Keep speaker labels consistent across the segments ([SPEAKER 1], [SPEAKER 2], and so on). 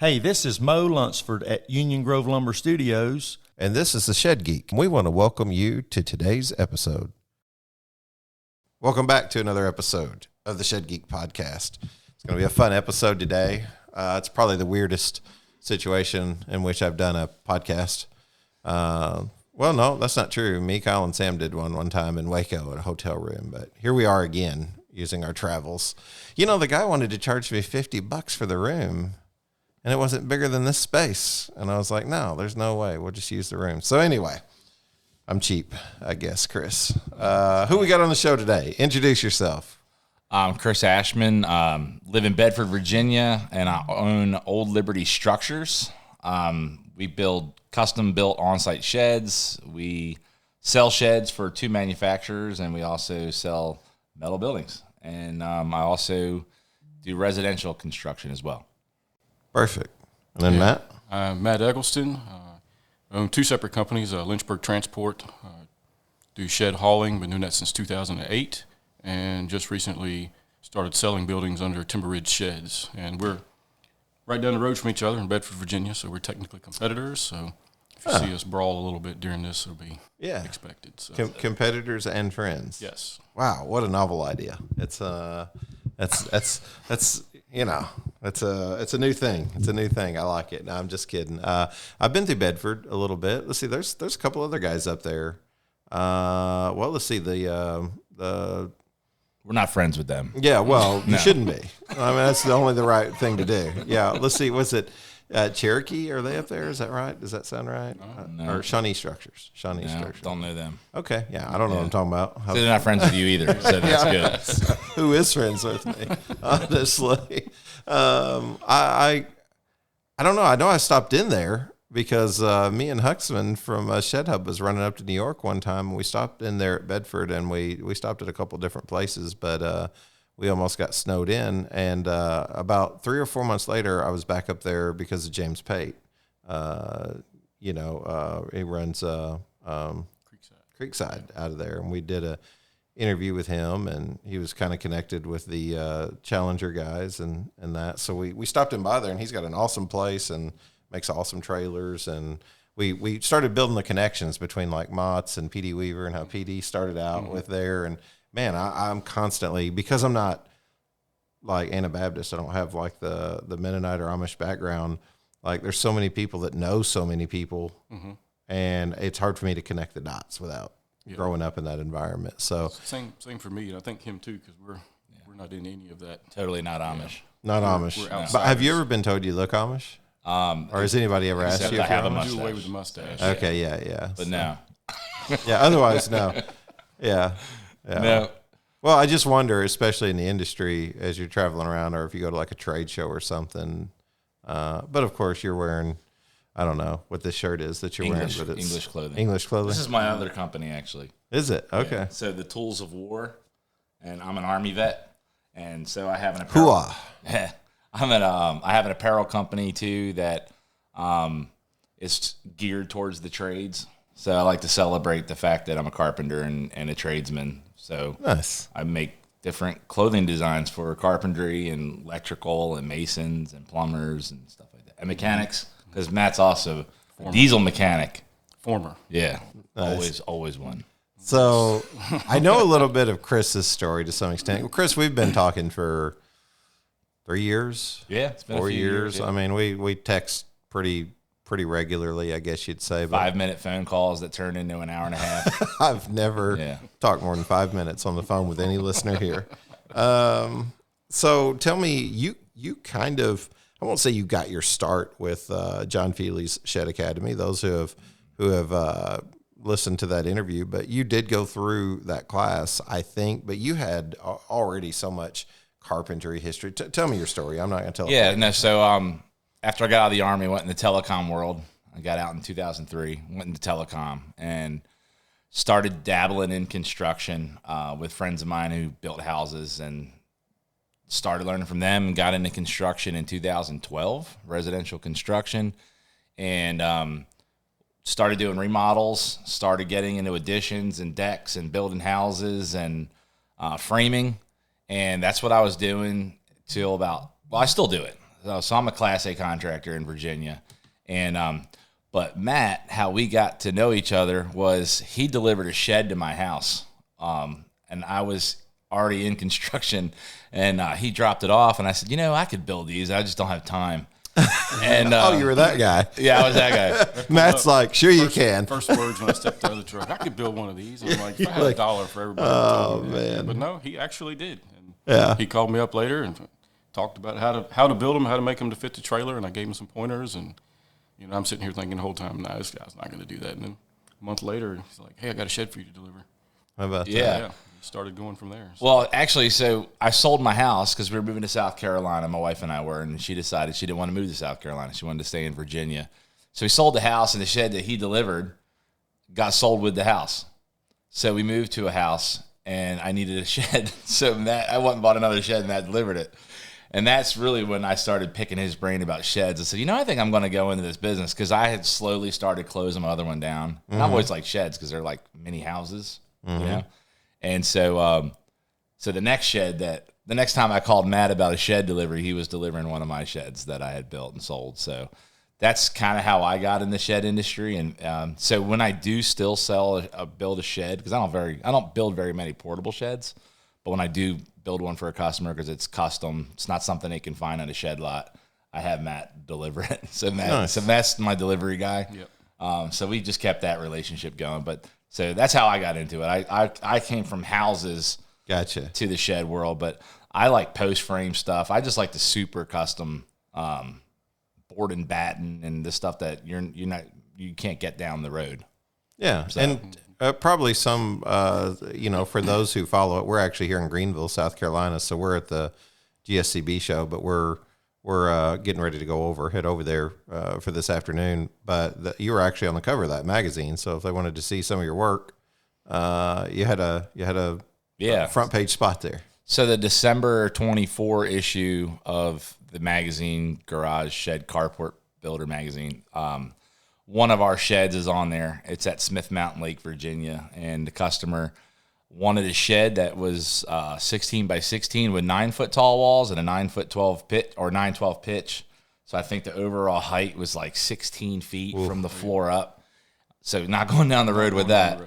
[SPEAKER 1] Hey, this is Mo Lunsford at Union Grove Lumber Studios.
[SPEAKER 2] And this is the Shed Geek. We want to welcome you to today's episode. Welcome back to another episode of the Shed Geek podcast. It's going to be a fun episode today. It's probably the weirdest situation in which I've done a podcast. Well, no, that's not true. Me, Kyle, and Sam did one time in Waco at a hotel room. But here we are again using our travels. You know, the guy wanted to charge me $50 for the room. And it wasn't bigger than this space. And I was like, no, there's no way. We'll just use the room. So anyway, I'm cheap, I guess, Chris. Who we got on the show today? Introduce yourself.
[SPEAKER 3] I'm Chris Ashman, live in Bedford, Virginia, and I own Old Liberty Structures. We build custom-built on-site sheds. We sell sheds for two manufacturers, and we also sell metal buildings. And I also do residential construction as well.
[SPEAKER 2] Perfect. And then Matt?
[SPEAKER 4] I'm Matt Eggleston. I own two separate companies, Lynchburg Transport. Do shed hauling, been doing that since 2008, and just recently started selling buildings under Timber Ridge Sheds. And we're right down the road from each other in Bedford, Virginia, so we're technically competitors. So if you see us brawl a little bit during this, it'll be expected. So.
[SPEAKER 2] Competitors and friends.
[SPEAKER 4] Yes.
[SPEAKER 2] Wow, what a novel idea. It's you know, it's a new thing. It's a new thing. I like it. No, I'm just kidding. I've been through Bedford a little bit. Let's see. There's a couple other guys up there. Well, let's see the.
[SPEAKER 3] We're not friends with them.
[SPEAKER 2] Yeah, well, you shouldn't be. I mean, that's the right thing to do. Yeah, let's see. Was it Cherokee? Are they up there? Is that right? Does that sound right?
[SPEAKER 3] No.
[SPEAKER 2] Or Shawnee Structures? Shawnee
[SPEAKER 3] No,
[SPEAKER 2] Structures.
[SPEAKER 3] don't know them.
[SPEAKER 2] Okay, yeah, I don't know what I'm talking about.
[SPEAKER 3] So they're not friends with you either, so that's good.
[SPEAKER 2] Who is friends with me? Honestly, I don't know. I know I stopped in there because me and Huxman from Shed Hub was running up to New York one time, and we stopped in there at Bedford, and we stopped at a couple different places, but we almost got snowed in. And about 3 or 4 months later, I was back up there because of James Pate. He runs Creekside out of there, and we did a interview with him, and he was kind of connected with the Challenger guys and that. So we stopped him by there, and he's got an awesome place and makes awesome trailers. And we started building the connections between like Mott's and PD Weaver and how PD started out with there. And man, I'm constantly, because I'm not like Anabaptist, I don't have like the Mennonite or Amish background. Like there's so many people that know so many people, and it's hard for me to connect the dots without growing up in that environment. So
[SPEAKER 4] same for me, and I think him too, because we're not in any of that.
[SPEAKER 3] Totally not Amish.
[SPEAKER 2] Not Amish. But have you ever been told you look Amish? Or has anybody ever asked you if
[SPEAKER 3] I have
[SPEAKER 2] you're
[SPEAKER 3] a
[SPEAKER 2] Amish?
[SPEAKER 3] mustache.
[SPEAKER 4] Do away with the mustache.
[SPEAKER 2] Okay, yeah.
[SPEAKER 3] But no.
[SPEAKER 2] Yeah, otherwise, no. Yeah.
[SPEAKER 3] No.
[SPEAKER 2] Well, I just wonder, especially in the industry, as you're traveling around or if you go to like a trade show or something. But of course, you're wearing, I don't know what this shirt is that you're wearing. But it's
[SPEAKER 3] English clothing.
[SPEAKER 2] English clothing.
[SPEAKER 3] This is my other company, actually.
[SPEAKER 2] Is it? Okay.
[SPEAKER 3] Yeah. So the Tools of War, and I'm an Army vet, and so I have an apparel.
[SPEAKER 2] Hooah.
[SPEAKER 3] I have an apparel company too that is geared towards the trades. So I like to celebrate the fact that I'm a carpenter and a tradesman. So
[SPEAKER 2] Nice.
[SPEAKER 3] I make different clothing designs for carpentry and electrical and masons and plumbers and stuff like that. And mechanics, because Matt's also a diesel mechanic.
[SPEAKER 4] Former.
[SPEAKER 3] Yeah,
[SPEAKER 2] Nice.
[SPEAKER 3] always one.
[SPEAKER 2] So I know a little bit of Chris's story to some extent. Well, Chris, we've been talking for 3 years.
[SPEAKER 3] Yeah, it's been
[SPEAKER 2] 4
[SPEAKER 3] a few
[SPEAKER 2] years.
[SPEAKER 3] yeah.
[SPEAKER 2] I mean, we text pretty regularly, I guess you'd say. But
[SPEAKER 3] 5-minute phone calls that turn into an hour and a half.
[SPEAKER 2] I've never talked more than 5 minutes on the phone with any listener here. So tell me, you kind of, I won't say you got your start with John Feely's Shed Academy. Those who have listened to that interview, but you did go through that class, I think. But you had already so much carpentry history. Tell me your story. I'm not going to tell.
[SPEAKER 3] Yeah, no. So after I got out of the Army, I went in the telecom world. I got out in 2003, went into telecom, and started dabbling in construction with friends of mine who built houses, and started learning from them and got into construction in 2012, residential construction, and started doing remodels, started getting into additions and decks and building houses and framing. And that's what I was doing till about, well, I still do it. So I'm a Class A contractor in Virginia, and but Matt, how we got to know each other was he delivered a shed to my house, and I was already in construction, and he dropped it off, and I said, I could build these, I just don't have time. And
[SPEAKER 2] You were that guy.
[SPEAKER 3] Yeah, I was that guy.
[SPEAKER 2] Matt's like, sure you can.
[SPEAKER 4] First words when I stepped out of the truck, I could build one of these. I'm like, if I had
[SPEAKER 2] like,
[SPEAKER 4] $1 for everybody.
[SPEAKER 2] oh,
[SPEAKER 4] told me that.
[SPEAKER 2] man.
[SPEAKER 4] But no, he actually did. And
[SPEAKER 2] Yeah.
[SPEAKER 4] he called me up later and talked about how to build them, how to make them to fit the trailer, and I gave him some pointers. And I'm sitting here thinking the whole time, nah, this guy's not going to do that. And then a month later, he's like, hey, I got a shed for you to deliver.
[SPEAKER 2] How about that?
[SPEAKER 3] Yeah.
[SPEAKER 4] Started going from there. So.
[SPEAKER 3] Well, actually, so I sold my house because we were moving to South Carolina. My wife and I were, and she decided she didn't want to move to South Carolina. She wanted to stay in Virginia. So we sold the house, and the shed that he delivered got sold with the house. So we moved to a house, and I needed a shed. So I went and bought another shed, and Matt delivered it. And that's really when I started picking his brain about sheds. I said, I think I'm going to go into this business because I had slowly started closing my other one down. And I've always liked sheds because they're like mini houses, And so the next time I called Matt about a shed delivery, he was delivering one of my sheds that I had built and sold. So that's kind of how I got in the shed industry. And so when I do still build a shed, because I don't build very many portable sheds, but when I do build one for a customer because it's custom, it's not something they can find on a shed lot, I have Matt deliver it. So Matt's my delivery guy.
[SPEAKER 4] Yep.
[SPEAKER 3] So we just kept that relationship going. But so that's how I got into it. I came from houses
[SPEAKER 2] Gotcha.
[SPEAKER 3] to the shed world, but I like post frame stuff. I just like the super custom board and batten and the stuff that you can't get down the road.
[SPEAKER 2] Yeah,
[SPEAKER 3] So-
[SPEAKER 2] and probably some, for those who follow it, we're actually here in Greenville, South Carolina, so we're at the GSCB show, but we're getting ready to head over there for this afternoon. But you were actually on the cover of that magazine, so if they wanted to see some of your work, you had a front page spot there.
[SPEAKER 3] So the December 24 issue of the magazine, Garage Shed Carport Builder magazine, one of our sheds is on there. It's at Smith Mountain Lake, Virginia, and the customer wanted a shed that was 16 by 16 with 9-foot tall walls and a 9-foot 9/12 pitch. So I think the overall height was like 16 feet from the floor up. So not going down the road with that.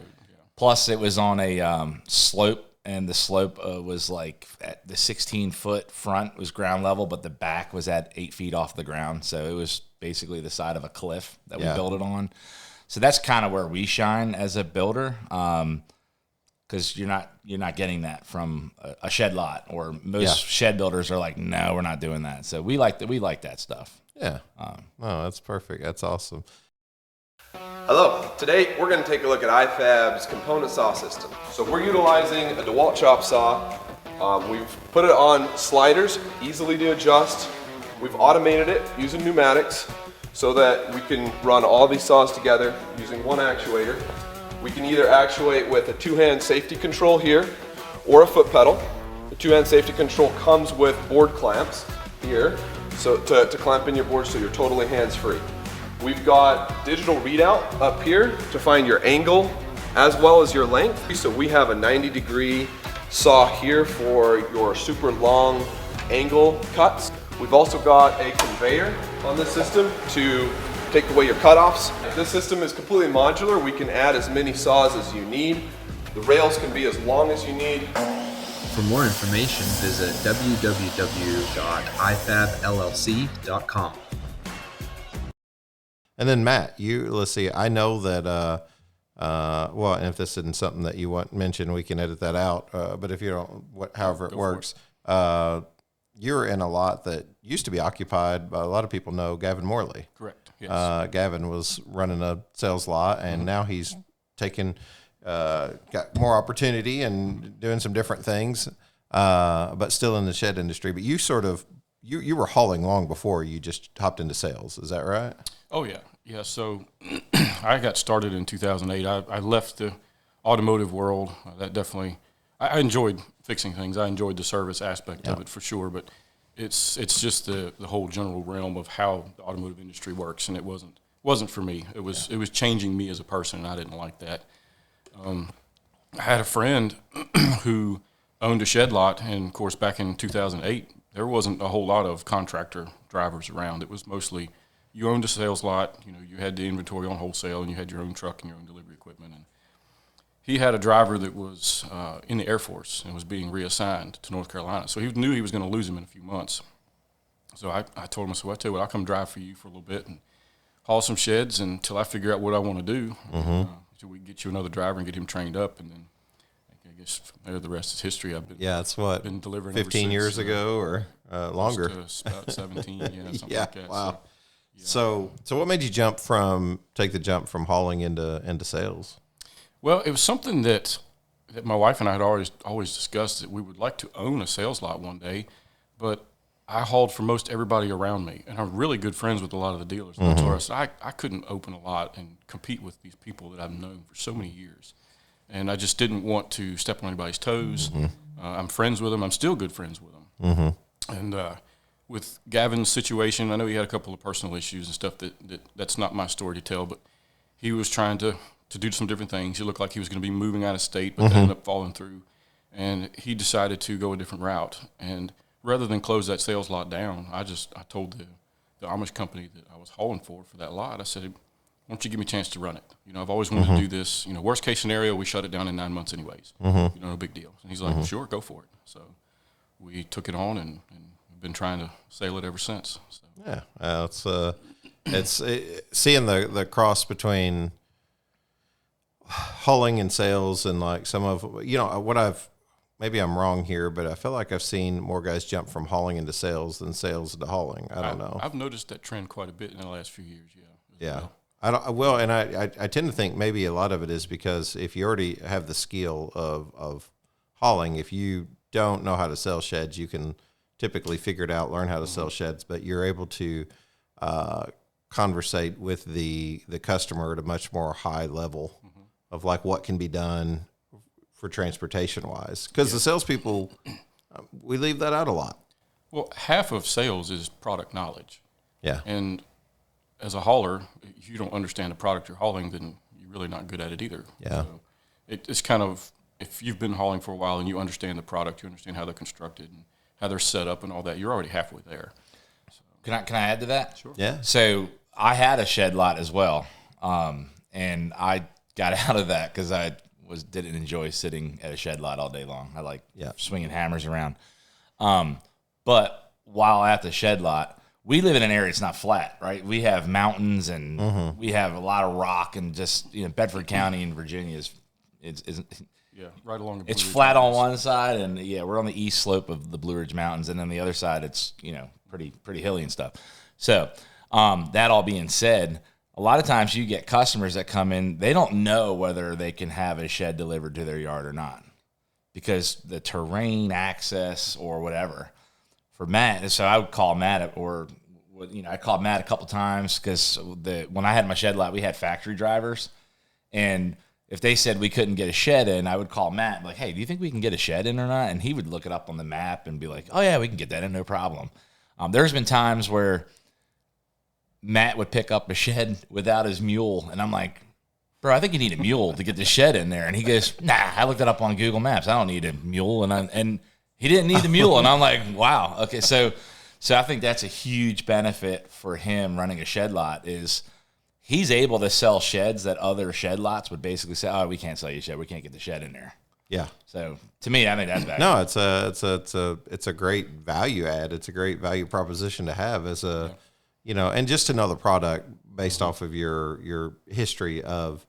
[SPEAKER 3] Plus it was on a slope, and the slope was like at the 16-foot front was ground level, but the back was at 8 feet off the ground. So it was basically the side of a cliff that we built it on. So that's kind of where we shine as a builder. Because you're not getting that from a shed lot, or most shed builders are like, no, we're not doing that. So we like that stuff.
[SPEAKER 2] Yeah. That's perfect. That's awesome.
[SPEAKER 5] Hello. Today we're going to take a look at iFab's component saw system. So we're utilizing a DeWalt chop saw. We've put it on sliders, easily to adjust. We've automated it using pneumatics so that we can run all these saws together using one actuator. We can either actuate with a two-hand safety control here or a foot pedal. The two-hand safety control comes with board clamps here, so to clamp in your board so you're totally hands-free. We've got digital readout up here to find your angle as well as your length. So we have a 90-degree saw here for your super long angle cuts. We've also got a conveyor on this system to take away your cutoffs. This system is completely modular. We can add as many saws as you need. The rails can be as long as you need.
[SPEAKER 6] For more information, visit www.ifabllc.com.
[SPEAKER 2] And then Matt, let's see. I know that. And if this isn't something that you want mentioned, we can edit that out. But if you don't, however it works, you're in a lot that used to be occupied by, a lot of people know Gavin Morley.
[SPEAKER 4] Correct. Yes.
[SPEAKER 2] Gavin was running a sales lot, and now he's got more opportunity and doing some different things, but still in the shed industry. But you you were hauling long before you just hopped into sales. Is that right?
[SPEAKER 4] Oh, yeah. Yeah, so I got started in 2008. I left the automotive world. That definitely, I enjoyed fixing things. I enjoyed the service aspect of it for sure, but it's just the whole general realm of how the automotive industry works, and it wasn't for me. It was changing me as a person, and I didn't like that. I had a friend who owned a shed lot, and of course back in 2008, there wasn't a whole lot of contractor drivers around. It was mostly you owned a sales lot, you had the inventory on wholesale, and you had your own truck and your own delivery equipment. And he had a driver that was in the Air Force and was being reassigned to North Carolina. So he knew he was going to lose him in a few months. So I told him, I tell you what, I'll come drive for you for a little bit and haul some sheds until I figure out what I want to do. So we can get you another driver and get him trained up. And then I guess the rest is history.
[SPEAKER 2] That's what,
[SPEAKER 4] been delivering
[SPEAKER 2] 15 years ago or longer?
[SPEAKER 4] About 17, something
[SPEAKER 2] Yeah,
[SPEAKER 4] like that.
[SPEAKER 2] wow.
[SPEAKER 4] So,
[SPEAKER 2] So what made you take the jump from hauling into sales?
[SPEAKER 4] well, it was something that my wife and I had always discussed, that we would like to own a sales lot one day, but I hauled for most everybody around me, and I'm really good friends with a lot of the dealers. And so I said, I couldn't open a lot and compete with these people that I've known for so many years. And I just didn't want to step on anybody's toes. I'm friends with them. I'm still good friends with them. And with Gavin's situation, I know he had a couple of personal issues and stuff that's not my story to tell, but he was trying to do some different things. He looked like he was going to be moving out of state, but that ended up falling through. And he decided to go a different route. And rather than close that sales lot down, I told the Amish company that I was hauling for that lot, I said, why don't you give me a chance to run it? I've always wanted to do this. Worst case scenario, we shut it down in 9 months anyways. No big deal. And he's like, sure, go for it. So we took it on and we've been trying to sail it ever since. So.
[SPEAKER 2] Yeah, it's seeing the cross between hauling and sales, and like some of what maybe I'm wrong here, but I feel like I've seen more guys jump from hauling into sales than sales into hauling. I don't know.
[SPEAKER 4] I've noticed that trend quite a bit in the last few years.
[SPEAKER 2] Yeah. I tend to think maybe a lot of it is because if you already have the skill of hauling, if you don't know how to sell sheds, you can typically figure it out, learn how to sell sheds, but you're able to conversate with the customer at a much more high level of like what can be done for transportation wise. Because the salespeople, we leave that out a lot.
[SPEAKER 4] Well, half of sales is product knowledge.
[SPEAKER 2] Yeah.
[SPEAKER 4] And as a hauler, if you don't understand the product you're hauling, then you're really not good at it either.
[SPEAKER 2] Yeah.
[SPEAKER 4] So it's kind of, if you've been hauling for a while and you understand the product, you understand how they're constructed and how they're set up and all that, you're already halfway there. So.
[SPEAKER 3] Can I add to that?
[SPEAKER 4] Sure.
[SPEAKER 2] Yeah.
[SPEAKER 3] So I had a shed lot as well, and I got out of that because I didn't enjoy sitting at a shed lot all day long. I like swinging hammers around. But while at the shed lot, we live in an area that's not flat, right? We have mountains and we have a lot of rock, and just Bedford County in Virginia is
[SPEAKER 4] right along the Blue
[SPEAKER 3] it's
[SPEAKER 4] Ridge
[SPEAKER 3] flat
[SPEAKER 4] Mountains.
[SPEAKER 3] on one side, and we're on the east slope of the Blue Ridge Mountains, and then the other side it's pretty hilly and stuff. So that all being said, a lot of times you get customers that come in, they don't know whether they can have a shed delivered to their yard or not because the terrain, access, or whatever. For Matt, so I would call Matt, I called Matt a couple times because when I had my shed lot, we had factory drivers, and if they said we couldn't get a shed in, I would call Matt like, hey, do you think we can get a shed in or not? And he would look it up on the map and be like, oh yeah, we can get that in, no problem. There's been times where Matt would pick up a shed without his mule, and I'm like, bro, I think you need a mule to get the shed in there. And he goes, nah, I looked it up on Google Maps. I don't need a mule. And he didn't need the mule. And I'm like, wow. Okay. So I think that's a huge benefit for him running a shed lot is he's able to sell sheds that other shed lots would basically say, oh, we can't sell you a shed. We can't get the shed in there.
[SPEAKER 2] Yeah.
[SPEAKER 3] So to me, I think that's valuable.
[SPEAKER 2] No, it's a great value add. It's a great value proposition to have as and just another product based off of your history of,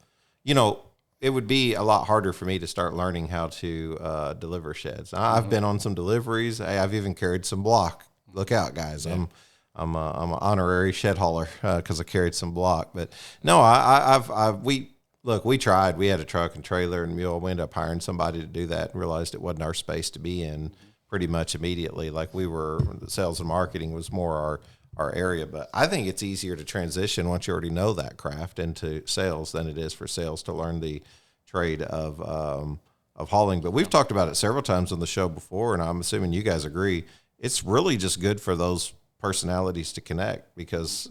[SPEAKER 2] it would be a lot harder for me to start learning how to deliver sheds. I've been on some deliveries. I've even carried some block. Look out, guys. Yeah. I'm an honorary shed hauler because I carried some block. But no, we tried. We had a truck and trailer and mule. We ended up hiring somebody to do that and realized it wasn't our space to be in pretty much immediately. Like the sales and marketing was more our area, but I think it's easier to transition once you already know that craft into sales than it is for sales to learn the trade of hauling. But we've talked about it several times on the show before, and I'm assuming you guys agree. It's really just good for those personalities to connect because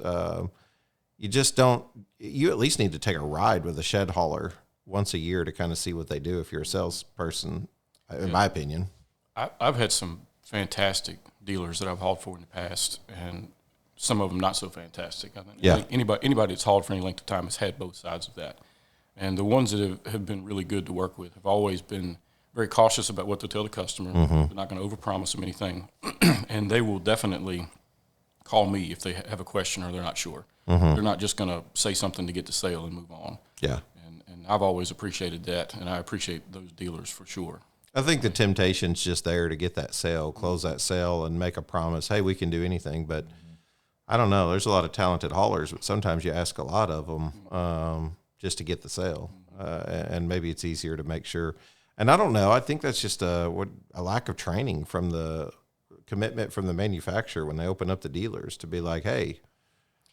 [SPEAKER 2] you at least need to take a ride with a shed hauler once a year to kind of see what they do if you're a salesperson, in my opinion.
[SPEAKER 4] I've had some fantastic dealers that I've hauled for in the past, and some of them not so fantastic. I think
[SPEAKER 2] Yeah.
[SPEAKER 4] anybody that's hauled for any length of time has had both sides of that. And the ones that have been really good to work with have always been very cautious about what they'll tell the customer. They're not going to overpromise them anything. And they will definitely call me if they have a question or they're not sure. They're not just going to say something to get the sale and move on.
[SPEAKER 2] Yeah.
[SPEAKER 4] And I've always appreciated that, and I appreciate those dealers for sure.
[SPEAKER 2] I think the temptation's just there to get that sale, close that sale, and make a promise. Hey, we can do anything. But I don't know. There's a lot of talented haulers, but sometimes you ask a lot of them just to get the sale, and maybe it's easier to make sure. And I don't know. I think that's just a lack of training from the commitment from the manufacturer when they open up the dealers to be like, hey,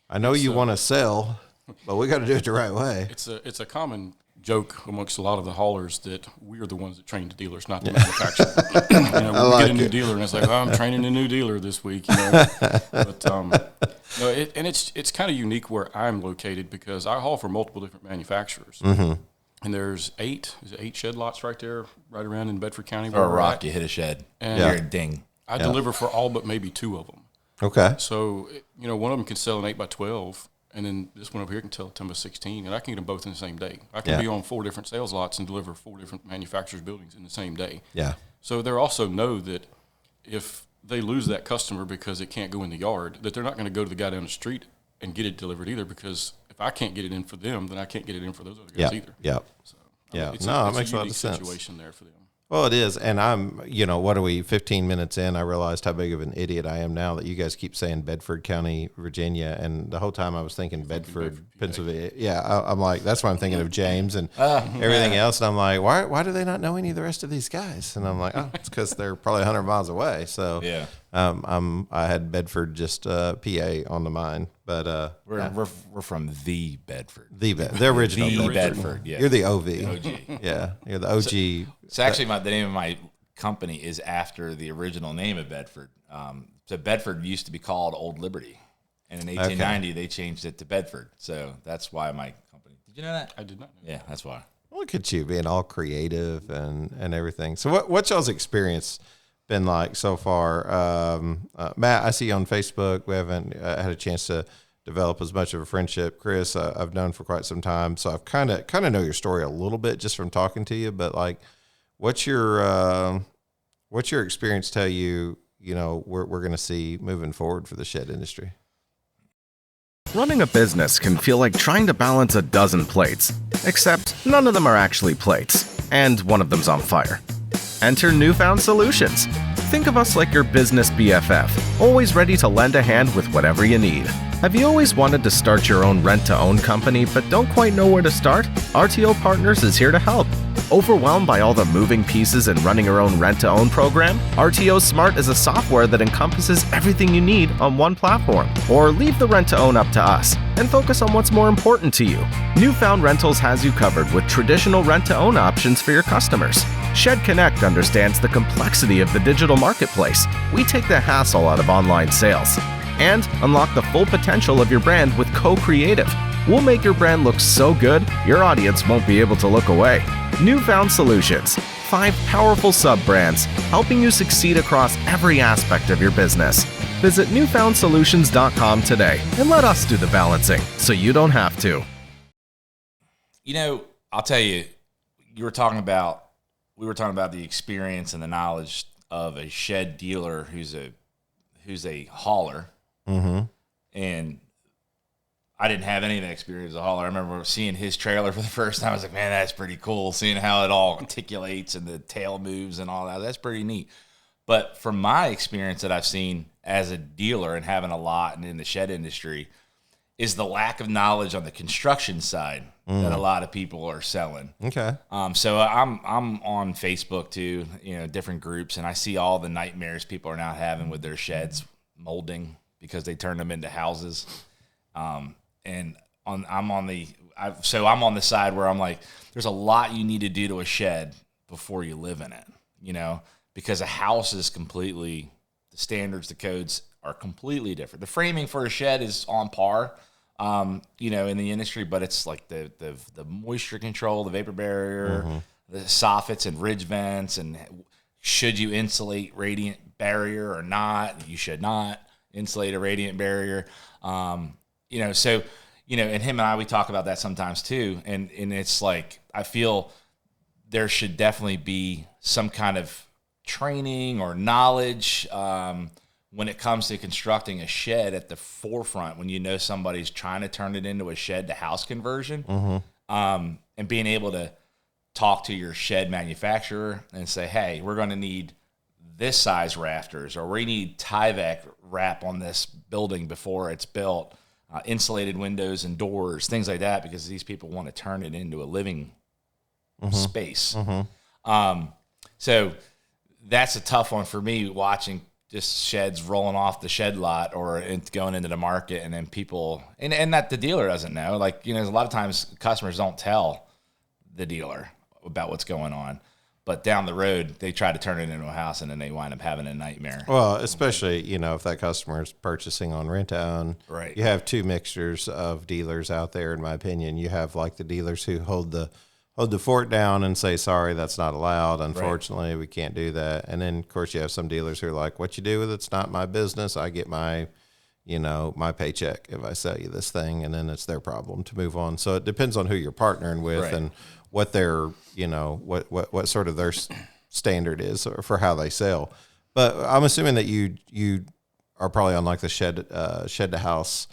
[SPEAKER 2] I know you want to sell, but we got to do it the right way.
[SPEAKER 4] It's a common joke amongst a lot of the haulers that we're the ones that train the dealers, not the manufacturer. We get a new dealer, and it's like, I'm training a new dealer this week. But it's kind of unique where I'm located because I haul for multiple different manufacturers. And there's 8 shed lots right there, right around in Bedford County.
[SPEAKER 3] Or a rock, you hit a shed.
[SPEAKER 4] And
[SPEAKER 3] you're a ding.
[SPEAKER 4] I deliver for all but maybe 2 of them.
[SPEAKER 2] Okay.
[SPEAKER 4] So, one of them can sell an 8x12, and then this one over here can sell a 10x16, and I can get them both in the same day. I can be on 4 different sales lots and deliver 4 different manufacturers' buildings in the same day.
[SPEAKER 2] Yeah.
[SPEAKER 4] So they also know that if they lose that customer because it can't go in the yard, that they're not going to go to the guy down the street and get it delivered either, because if I can't get it in for them, then I can't get it in for those other guys either.
[SPEAKER 2] Yeah.
[SPEAKER 4] So,
[SPEAKER 2] It makes
[SPEAKER 4] it's
[SPEAKER 2] a lot of sense.
[SPEAKER 4] Situation there for them.
[SPEAKER 2] Well, it is. And I'm, what are we, 15 minutes in, I realized how big of an idiot I am now that you guys keep saying Bedford County, Virginia. And the whole time I was thinking Bedford, Pennsylvania. Yeah, I'm like, that's why I'm thinking of James and everything else. And I'm like, why do they not know any of the rest of these guys? And I'm like, oh, it's because they're probably 100 miles away. So
[SPEAKER 3] Yeah.
[SPEAKER 2] I had Bedford, just PA on the mind. But
[SPEAKER 3] We're from the Bedford.
[SPEAKER 2] the original
[SPEAKER 3] The Bedford, yeah.
[SPEAKER 2] You're the OV.
[SPEAKER 3] OG.
[SPEAKER 2] Yeah, you're the OG.
[SPEAKER 3] It's actually the name of my company is after the original name of Bedford. So Bedford used to be called Old Liberty, and in 1890 they changed it to Bedford. So that's why my company. Did you know that?
[SPEAKER 4] I did not know.
[SPEAKER 3] Yeah, that's why.
[SPEAKER 2] Look at you being all creative and everything. So what's y'all's experience been like so far? Matt, I see you on Facebook. We haven't had a chance to develop as much of a friendship. Chris, I've known for quite some time, so I've kind of know your story a little bit just from talking to you. But like, what's your experience tell you? We're going to see moving forward for the shed industry.
[SPEAKER 7] Running a business can feel like trying to balance a dozen plates, except none of them are actually plates, and one of them's on fire. Enter Newfound Solutions. Think of us like your business BFF, always ready to lend a hand with whatever you need. Have you always wanted to start your own rent-to-own company but don't quite know where to start? RTO Partners is here to help. Overwhelmed by all the moving pieces in running your own rent-to-own program? RTO Smart is a software that encompasses everything you need on one platform. Or leave the rent-to-own up to us and focus on what's more important to you. Newfound Rentals has you covered with traditional rent-to-own options for your customers. Shed Connect understands the complexity of the digital marketplace. We take the hassle out of online sales. And unlock the full potential of your brand with Co-Creative. We'll make your brand look so good, your audience won't be able to look away. Newfound Solutions. 5 powerful sub-brands helping you succeed across every aspect of your business. Visit newfoundsolutions.com today and let us do the balancing so you don't have to.
[SPEAKER 3] I'll tell you, we were talking about the experience and the knowledge of a shed dealer who's a hauler.
[SPEAKER 2] Mm-hmm.
[SPEAKER 3] And I didn't have any of that experience as a hauler. I remember seeing his trailer for the first time. I was like, man, that's pretty cool. Seeing how it all articulates and the tail moves and all that. That's pretty neat. But from my experience that I've seen as a dealer and having a lot and in the shed industry is the lack of knowledge on the construction side that a lot of people are selling.
[SPEAKER 2] Okay.
[SPEAKER 3] So I'm on Facebook too, different groups, and I see all the nightmares people are now having with their sheds molding because they turn them into houses. And I'm on the side where I'm like, there's a lot you need to do to a shed before you live in it, because a house is completely, the standards, the codes are completely different. The framing for a shed is on par, in the industry, but it's like the moisture control, the vapor barrier, the soffits and ridge vents and should you insulate radiant barrier or not? You should not insulate a radiant barrier. So, and him and I, we talk about that sometimes too. And it's like, I feel there should definitely be some kind of training or knowledge when it comes to constructing a shed at the forefront, when you know somebody's trying to turn it into a shed to house conversion, and being able to talk to your shed manufacturer and say, hey, we're going to need this size rafters, or we need Tyvek wrap on this building before it's built, insulated windows and doors, things like that, because these people want to turn it into a living space. So that's a tough one for me, watching just sheds rolling off the shed lot or going into the market, and then people, and that the dealer doesn't know. Like, a lot of times customers don't tell the dealer about what's going on, but down the road they try to turn it into a house, and then they wind up having a nightmare.
[SPEAKER 2] Well, especially, if that customer is purchasing on rent-to-own,
[SPEAKER 3] right?
[SPEAKER 2] You have two mixtures of dealers out there, in my opinion. You have like the dealers who hold the fort down and say, sorry, that's not allowed. Unfortunately, we can't do that. And then, of course, you have some dealers who are like, what you do with it's not my business. I get my paycheck if I sell you this thing, and then it's their problem to move on. So it depends on who you're partnering with and what their, what sort of their standard is for how they sell. But I'm assuming that you are probably on like the shed to house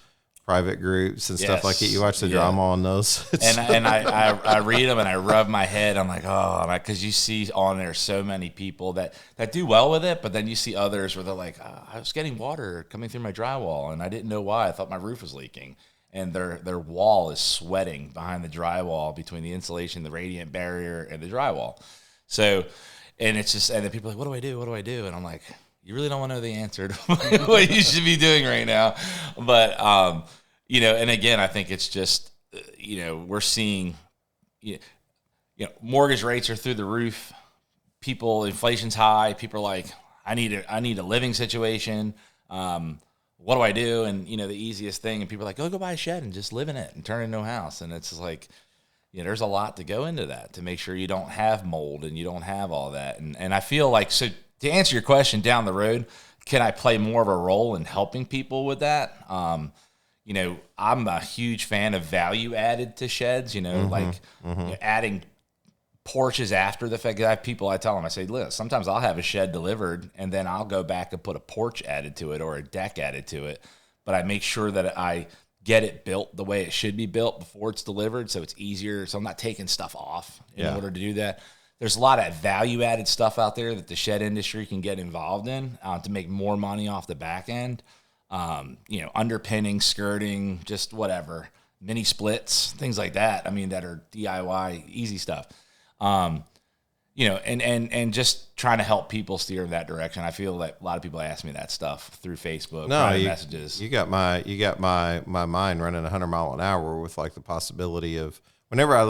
[SPEAKER 2] private groups and stuff like that. You watch the drama on those.
[SPEAKER 3] And I read them and I rub my head. I'm like, because you see on there so many people that do well with it, but then you see others where they're like, I was getting water coming through my drywall and I didn't know why. I thought my roof was leaking. And their wall is sweating behind the drywall between the insulation, the radiant barrier, and the drywall. So, and it's just, and then people are like, what do I do? What do I do? And I'm like, you really don't want to know the answer to what you should be doing right now. But, and again, I think it's just, we're seeing, mortgage rates are through the roof. Inflation's high. People are like, I need a living situation. What do I do? And, the easiest thing, and people are like, go buy a shed and just live in it and turn it into a house. And it's like, there's a lot to go into that to make sure you don't have mold and you don't have all that. And I feel like, so to answer your question down the road, can I play more of a role in helping people with that? I'm a huge fan of value added to sheds, adding porches after the fact. I have people, I tell them, I say, look, sometimes I'll have a shed delivered and then I'll go back and put a porch added to it or a deck added to it. But I make sure that I get it built the way it should be built before it's delivered, so it's easier. So I'm not taking stuff off in order to do that. There's a lot of value-added stuff out there that the shed industry can get involved in to make more money off the back end. Underpinning, skirting, just whatever, mini splits, things like that. I mean, that are DIY, easy stuff. And just trying to help people steer in that direction. I feel like a lot of people ask me that stuff through Facebook, private messages.
[SPEAKER 2] You got my mind running 100 mile an hour with like the possibility of whenever I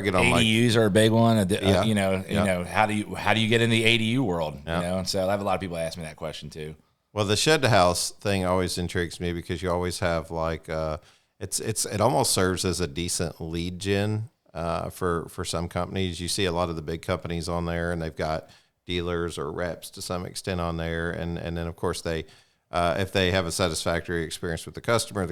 [SPEAKER 2] get on
[SPEAKER 3] ADUs are a big one. How do you get in the ADU world? And so I have a lot of people ask me that question too.
[SPEAKER 2] Well, the shed to house thing always intrigues me because you always have like it almost serves as a decent lead gen for some companies. You see a lot of the big companies on there, and they've got dealers or reps to some extent on there, and then of course they if they have a satisfactory experience with the customer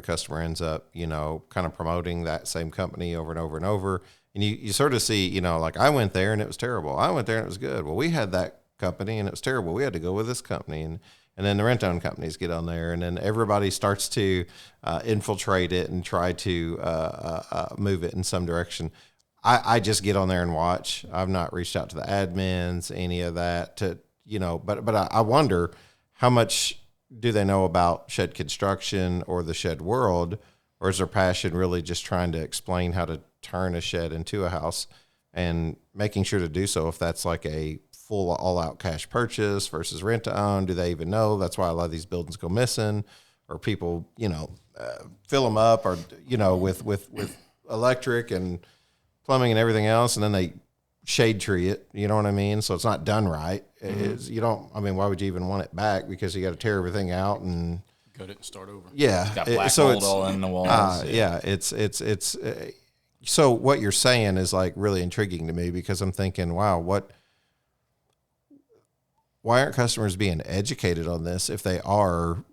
[SPEAKER 2] ends up kind of promoting that same company over and over and over, and you sort of see like I went there and it was terrible. I went there and it was good. Well, we had that company and it was terrible. We had to go with this company, and then the rent-own companies get on there, and then everybody starts to infiltrate it and try to move it in some direction. I just get on there and watch. I've not reached out to the admins, any of that. But I wonder how much do they know about shed construction or the shed world, or is their passion really just trying to explain how to turn a shed into a house and making sure to do so if that's like a full all-out cash purchase versus rent-to-own? Do they even know? That's why a lot of these buildings go missing, or people, fill them up, or with electric and plumbing and everything else, and then they shade tree it. You know what I mean? So it's not done right. Mm-hmm. Why would you even want it back? Because you got to tear everything out and
[SPEAKER 4] gut it and start over.
[SPEAKER 2] Yeah,
[SPEAKER 3] it's got black mold all in the walls.
[SPEAKER 2] It's. So what you're saying is like really intriguing to me because I'm thinking, wow, why aren't customers being educated on this if they are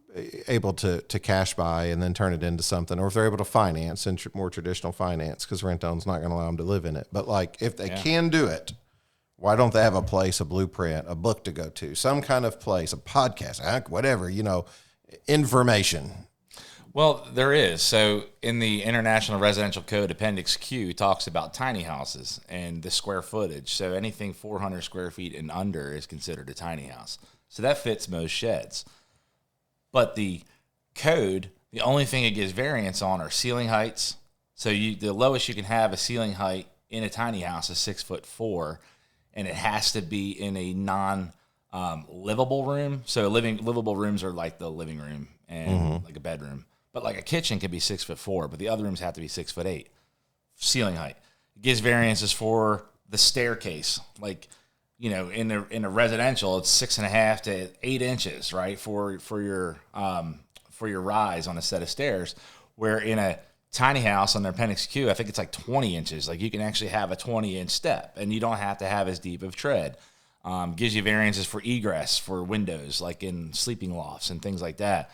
[SPEAKER 2] able to cash buy and then turn it into something, or if they're able to finance and more traditional finance, because rent-own's not going to allow them to live in it. But like, if they can do it, why don't they have a place, a blueprint, a book to go to, some kind of place, a podcast, whatever, information?
[SPEAKER 3] Well, there is. So in the International Residential Code, Appendix Q talks about tiny houses and the square footage. So anything 400 square feet and under is considered a tiny house. So that fits most sheds. But the code, the only thing it gives variance on are ceiling heights. So the lowest you can have a ceiling height in a tiny house is 6'4", and it has to be in a non-livable room. So livable rooms are like the living room and like a bedroom. But like a kitchen could be 6'4", but the other rooms have to be 6'8". Ceiling height. It gives variances for the staircase. Like, in a residential, it's 6.5 to 8 inches, right, for your rise on a set of stairs. Where in a tiny house on their Appendix Q, I think it's like 20 inches. Like, you can actually have a 20-inch step, and you don't have to have as deep of tread. Gives you variances for egress for windows, like in sleeping lofts and things like that.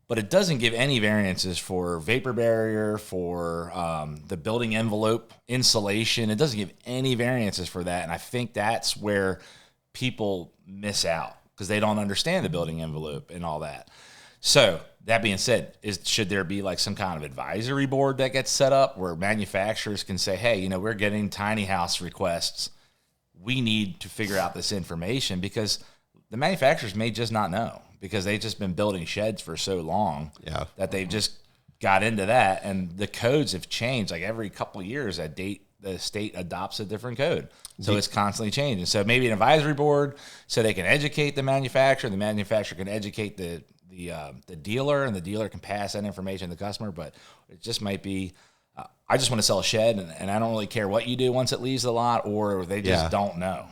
[SPEAKER 3] But it doesn't give any variances for vapor barrier, for the building envelope, insulation. It doesn't give any variances for that. And I think that's where people miss out, because they don't understand the building envelope and all that. So that being said, should there be like some kind of advisory board that gets set up where manufacturers can say, hey, we're getting tiny house requests. We need to figure out this information, because the manufacturers may just not know, because they've just been building sheds for so long that they've just got into that. And the codes have changed. Like every couple of years, the state adopts a different code. So it's constantly changing. So maybe an advisory board so they can educate the manufacturer can educate the dealer, and the dealer can pass that information to the customer. But it just might be, I just want to sell a shed, and I don't really care what you do once it leaves the lot, or they just don't know.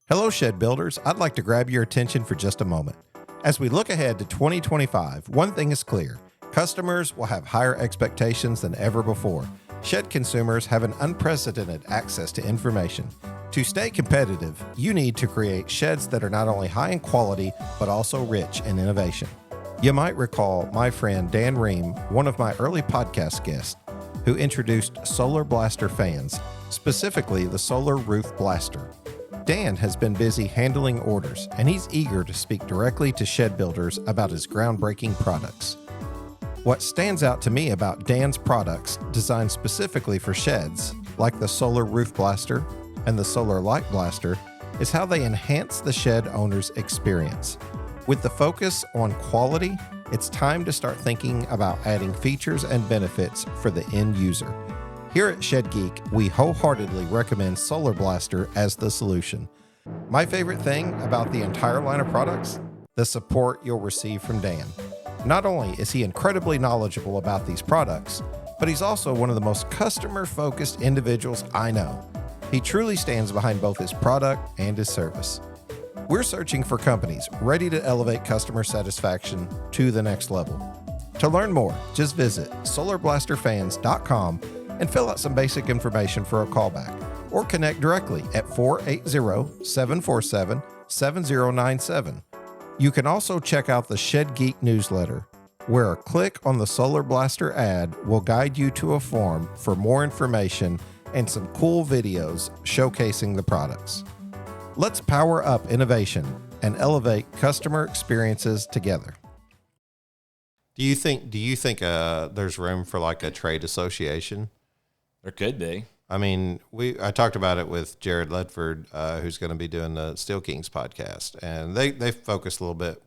[SPEAKER 2] Hello, shed builders. I'd like to grab your attention for just a moment. As we look ahead to 2025, one thing is clear. Customers will have higher expectations than ever before. Shed consumers have an unprecedented access to information. To stay competitive, you need to create sheds that are not only high in quality, but also rich in innovation. You might recall my friend Dan Ream, one of my early podcast guests, who introduced Solar Blaster fans, specifically the Solar Roof Blaster. Dan has been busy handling orders, and he's eager to speak directly to shed builders about his groundbreaking products. What stands out to me about Dan's products, designed specifically for sheds, like the Solar Roof Blaster and the Solar Light Blaster, is how they enhance the shed owner's experience. With the focus on quality, it's time to start thinking about adding features and benefits for the end user. Here at Shed Geek, we wholeheartedly recommend Solar Blaster as the solution. My favorite thing about the entire line of products? The support you'll receive from Dan. Not only is he incredibly knowledgeable about these products, but he's also one of the most customer-focused individuals I know. He truly stands behind both his product and his service. We're searching for companies ready to elevate customer satisfaction to the next level. To learn more, just visit solarblasterfans.com and fill out some basic information for a callback, or connect directly at 480-747-7097. You can also check out the Shed Geek newsletter, where a click on the Solar Blaster ad will guide you to a form for more information and some cool videos showcasing the products. Let's power up innovation and elevate customer experiences together. Do you think there's room for like a trade association?
[SPEAKER 3] There could be.
[SPEAKER 2] I mean, I talked about it with Jared Ledford, who's going to be doing the Steel Kings podcast, and they focus a little bit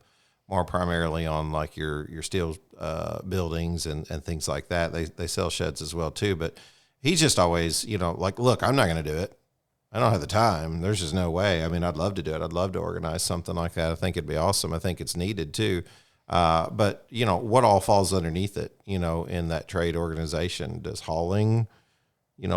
[SPEAKER 2] more primarily on like your steel buildings and things like that. They sell sheds as well too, but he's just always, like, look, I'm not going to do it. I don't have the time. There's just no way. I mean, I'd love to do it. I'd love to organize something like that. I think it'd be awesome. I think it's needed too. But what all falls underneath it, in that trade organization? Does hauling,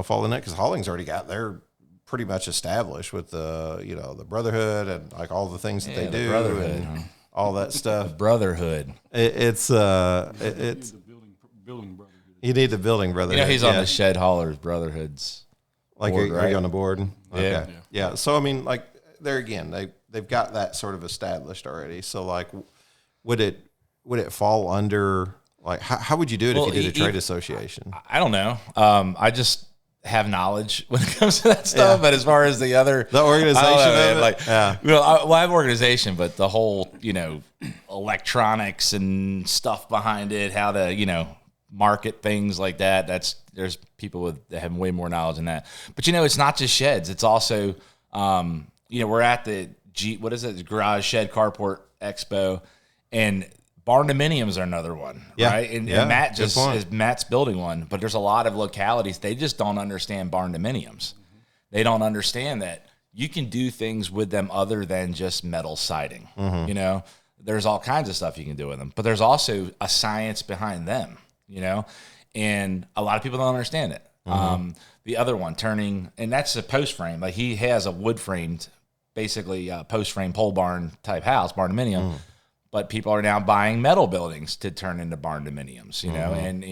[SPEAKER 2] fall in it? Because hauling's already they're pretty much established with the brotherhood and like all the things that they do,
[SPEAKER 3] brotherhood,
[SPEAKER 2] and all that stuff.
[SPEAKER 3] Brotherhood.
[SPEAKER 2] It's
[SPEAKER 4] building brotherhood.
[SPEAKER 2] You need the building brotherhood.
[SPEAKER 3] He's on the Shed Haulers Brotherhoods.
[SPEAKER 2] Like,
[SPEAKER 3] board,
[SPEAKER 2] are you on the board? Okay.
[SPEAKER 3] Yeah.
[SPEAKER 2] Yeah. So, I mean, like, there again, they've got that sort of established already. So like, would it fall under like how would you do it if you did a trade association?
[SPEAKER 3] I don't know. I just have knowledge when it comes to that stuff. But as far as the
[SPEAKER 2] organization,
[SPEAKER 3] I have organization, but the whole electronics and stuff behind it, how to market things like that. There's people that have way more knowledge than that. But it's not just sheds. It's also we're at the Garage Shed Carport Expo, and barn dominiums are another one, right? And Matt's building one, but there's a lot of localities, they just don't understand barn dominiums. They don't understand that you can do things with them other than just metal siding. There's all kinds of stuff you can do with them, but there's also a science behind them, and a lot of people don't understand it. The other one, and that's a post frame. Like he has a wood framed, basically post frame pole barn type house, barn dominium. But people are now buying metal buildings to turn into barn dominiums, and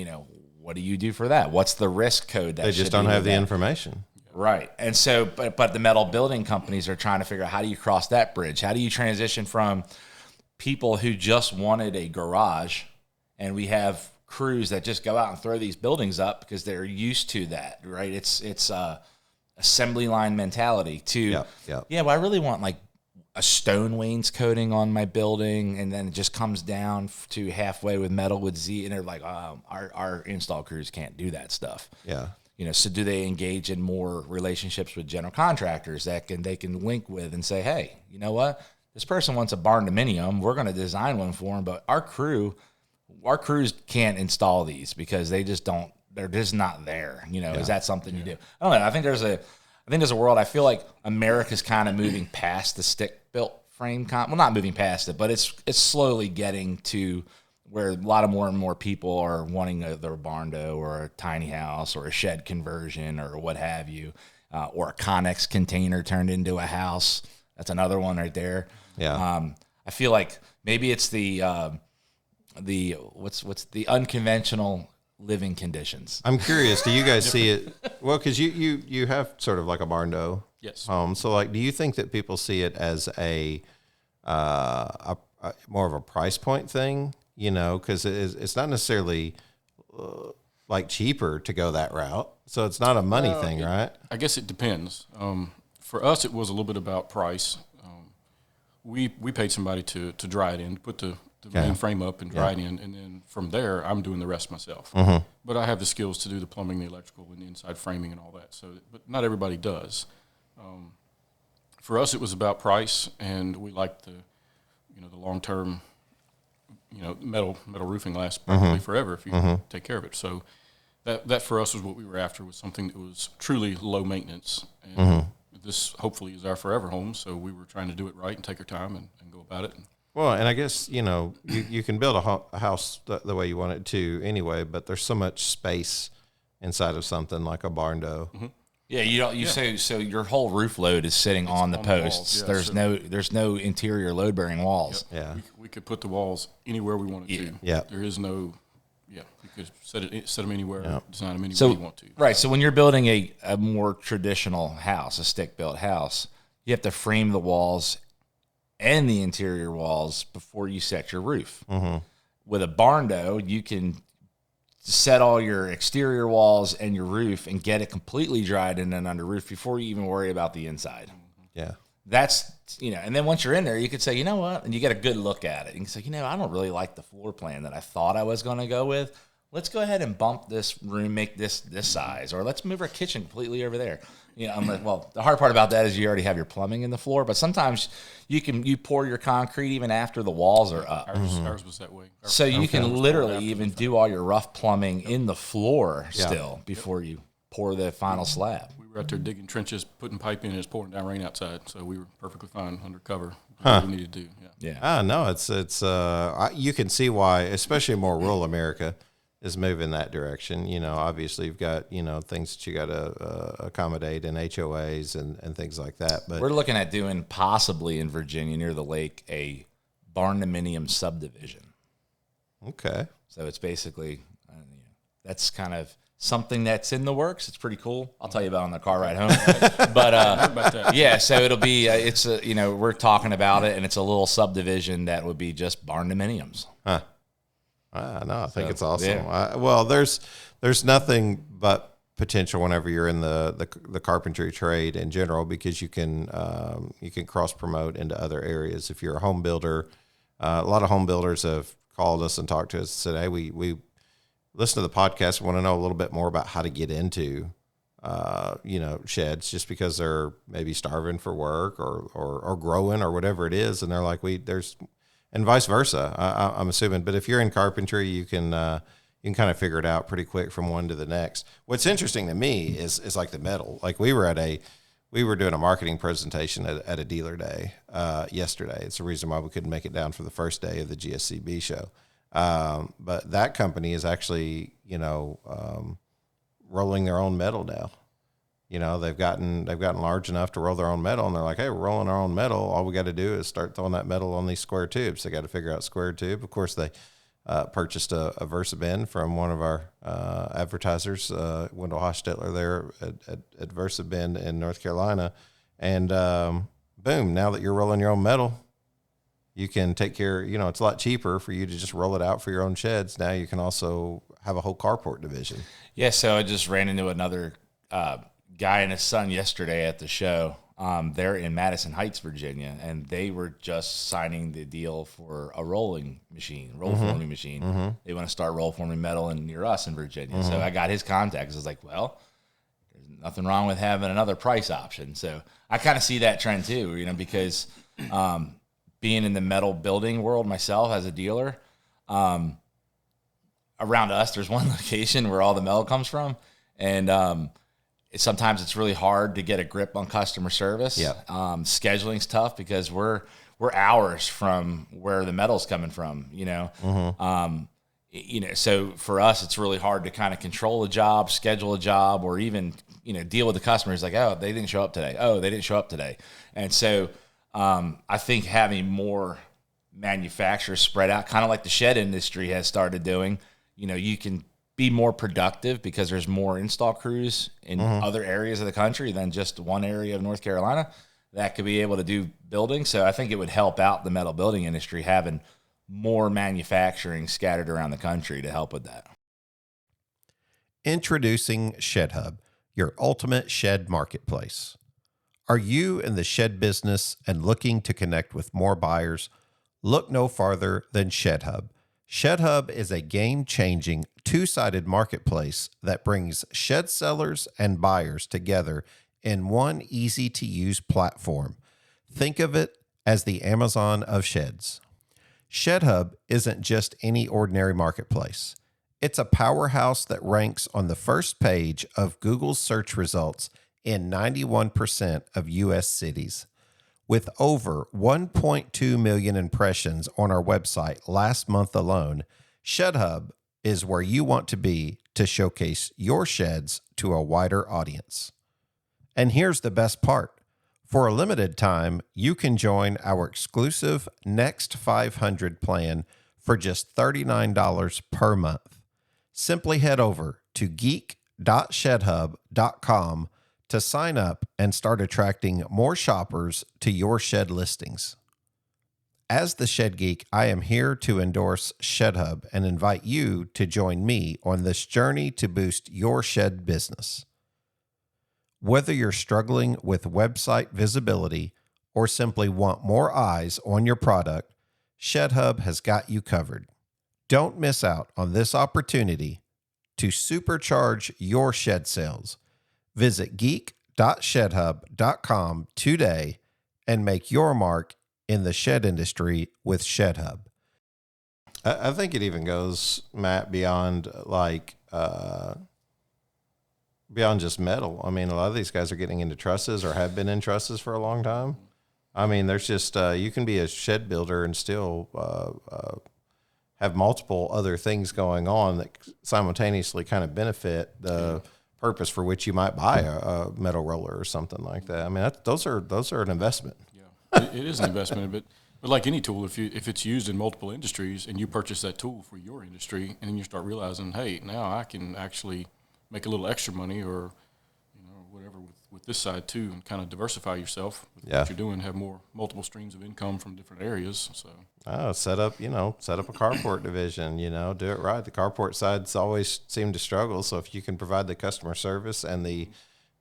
[SPEAKER 3] what do you do for that? What's the risk code?
[SPEAKER 2] They just don't have the information.
[SPEAKER 3] Right. And so, but the metal building companies are trying to figure out, how do you cross that bridge? How do you transition from people who just wanted a garage, and we have crews that just go out and throw these buildings up because they're used to that, right? It's assembly line mentality to, well, I really want like a stone wainscoting on my building, and then it just comes down to halfway with metal with Z, and they're like, our install crews can't do that stuff. So do they engage in more relationships with general contractors that they can link with and say, hey, you know what, this person wants a barn dominium, we're going to design one for them, but our crews can't install these because they're just not there. Is that something you do? I don't know. I think there's a world. I feel like America's kind of moving past the stick-built frame. Well, not moving past it, but it's slowly getting to where a lot of more and more people are wanting their barn-do or a tiny house or a shed conversion or what have you, or a Connex container turned into a house. That's another one right there. I feel like maybe it's the unconventional living conditions.
[SPEAKER 2] I'm curious. Do you guys see it? Well, because you have sort of like a barn-do home. So, like, do you think that people see it as a more of a price point thing? Because it's not necessarily like cheaper to go that route. So it's not a money thing, right?
[SPEAKER 4] I guess it depends. For us, it was a little bit about price. We paid somebody to dry it in, put the main frame up and dry it in, and then from there, I'm doing the rest myself. But I have the skills to do the plumbing, the electrical, and the inside framing and all that. So, but not everybody does. For us, it was about price, and we liked the long term. Metal roofing lasts practically forever if you take care of it. So that for us was what we were after, was something that was truly low maintenance. And this hopefully is our forever home. So we were trying to do it right and take our time and go about it.
[SPEAKER 2] Well, and I guess, you can build a house the way you want it to anyway, but there's so much space inside of something like a barn-do.
[SPEAKER 3] So your whole roof load is sitting on the posts. There's no interior load bearing walls.
[SPEAKER 4] We could put the walls anywhere we wanted to. There is no. You could set them anywhere, design them anywhere you want to.
[SPEAKER 3] Right. So when you're building a more traditional house, a stick built house, you have to frame the walls and the interior walls before you set your roof. With a barn-do, you can set all your exterior walls and your roof and get it completely dried in and under roof before you even worry about the inside. That's, and then once you're in there, you could say, you know what, and you get a good look at it. You can say, I don't really like the floor plan that I thought I was going to go with. Let's go ahead and bump this room, make this size, or let's move our kitchen completely over there. I'm like, well, the hard part about that is you already have your plumbing in the floor, but sometimes you pour your concrete even after the walls are up.
[SPEAKER 4] Ours was that way.
[SPEAKER 3] So you can literally even do all your rough plumbing in the floor still before you pour the final slab.
[SPEAKER 4] We were out there digging trenches, putting pipe in, and it's pouring down rain outside, so we were perfectly fine undercover. We needed to do.
[SPEAKER 2] No, it's you can see why, especially more rural America is moving that direction. Obviously you've got, things that you got to accommodate in HOAs and things like that. But
[SPEAKER 3] we're looking at doing possibly in Virginia near the lake a barn dominium subdivision.
[SPEAKER 2] Okay.
[SPEAKER 3] So it's basically, that's kind of something that's in the works. It's pretty cool. I'll tell you about it on the car ride home. But yeah, so it'll be we're talking about it, and it's a little subdivision that would be just barn dominiums.
[SPEAKER 2] No, I think it's awesome. Yeah. There's nothing but potential whenever you're in the carpentry trade in general, because you can cross promote into other areas. If you're a home builder, a lot of home builders have called us and talked to us and said, "Hey, we listen to the podcast and want to know a little bit more about how to get into sheds, just because they're maybe starving for work or growing or whatever it is." And they're like, and vice versa, I'm assuming. But if you're in carpentry, you can kind of figure it out pretty quick from one to the next. What's interesting to me is like the metal. Like we were doing a marketing presentation at a dealer day yesterday. It's the reason why we couldn't make it down for the first day of the GSCB show. But that company is actually, rolling their own metal now. They've gotten large enough to roll their own metal, and they're like, "Hey, we're rolling our own metal. All we got to do is start throwing that metal on these square tubes." They got to figure out square tube. Of course, they purchased a VersaBend from one of our advertisers, Wendell Hostetler there at VersaBend in North Carolina. And boom, now that you're rolling your own metal, you can take care, it's a lot cheaper for you to just roll it out for your own sheds. Now you can also have a whole carport division.
[SPEAKER 3] Yeah, so I just ran into another guy and his son yesterday at the show. They're in Madison Heights, Virginia, and they were just signing the deal for a rolling machine, forming machine. Mm-hmm. They want to start roll forming metal near us in Virginia. Mm-hmm. So I got his contacts. I was like, well, there's nothing wrong with having another price option. So I kind of see that trend too, because being in the metal building world myself as a dealer, around us, there's one location where all the metal comes from. And sometimes it's really hard to get a grip on customer service.
[SPEAKER 2] Yeah.
[SPEAKER 3] Scheduling's tough because we're hours from where the metal's coming from, Mm-hmm. So for us, it's really hard to kind of control a job, schedule a job, or even, deal with the customers like, oh, they didn't show up today. Oh, they didn't show up today. And so I think having more manufacturers spread out, kind of like the shed industry has started doing, you can be more productive because there's more install crews in other areas of the country than just one area of North Carolina that could be able to do building. So I think it would help out the metal building industry having more manufacturing scattered around the country to help with that.
[SPEAKER 2] Introducing Shed Hub, your ultimate shed marketplace. Are you in the shed business and looking to connect with more buyers? Look no farther than Shed Hub. Shed Hub is a game-changing, two-sided marketplace that brings shed sellers and buyers together in one easy-to-use platform. Think of it as the Amazon of sheds. Shed Hub isn't just any ordinary marketplace. It's a powerhouse that ranks on the first page of Google's search results in 91% of U.S. cities. With over 1.2 million impressions on our website last month alone, Shed Hub is where you want to be to showcase your sheds to a wider audience. And here's the best part. For a limited time, you can join our exclusive Next 500 plan for just $39 per month. Simply head over to geek.shedhub.com to sign up and start attracting more shoppers to your shed listings. As the Shed Geek, I am here to endorse Shed Hub and invite you to join me on this journey to boost your shed business. Whether you're struggling with website visibility or simply want more eyes on your product, Shed Hub has got you covered. Don't miss out on this opportunity to supercharge your shed sales. Visit geek.shedhub.com today and make your mark in the shed industry with Shed Hub. I think it even goes, Matt, beyond just metal. I mean, a lot of these guys are getting into trusses or have been in trusses for a long time. I mean, there's just, you can be a shed builder and still have multiple other things going on that simultaneously kind of benefit the purpose for which you might buy a metal roller or something like that. I mean, those are an investment.
[SPEAKER 4] Yeah, it is an investment, but like any tool, if it's used in multiple industries and you purchase that tool for your industry, and then you start realizing, hey, now I can actually make a little extra money or, whatever with this side too, and kind of diversify yourself with what you're doing, have multiple streams of income from different areas. So
[SPEAKER 2] set up a carport division, do it right. The carport side's always seemed to struggle. So if you can provide the customer service and the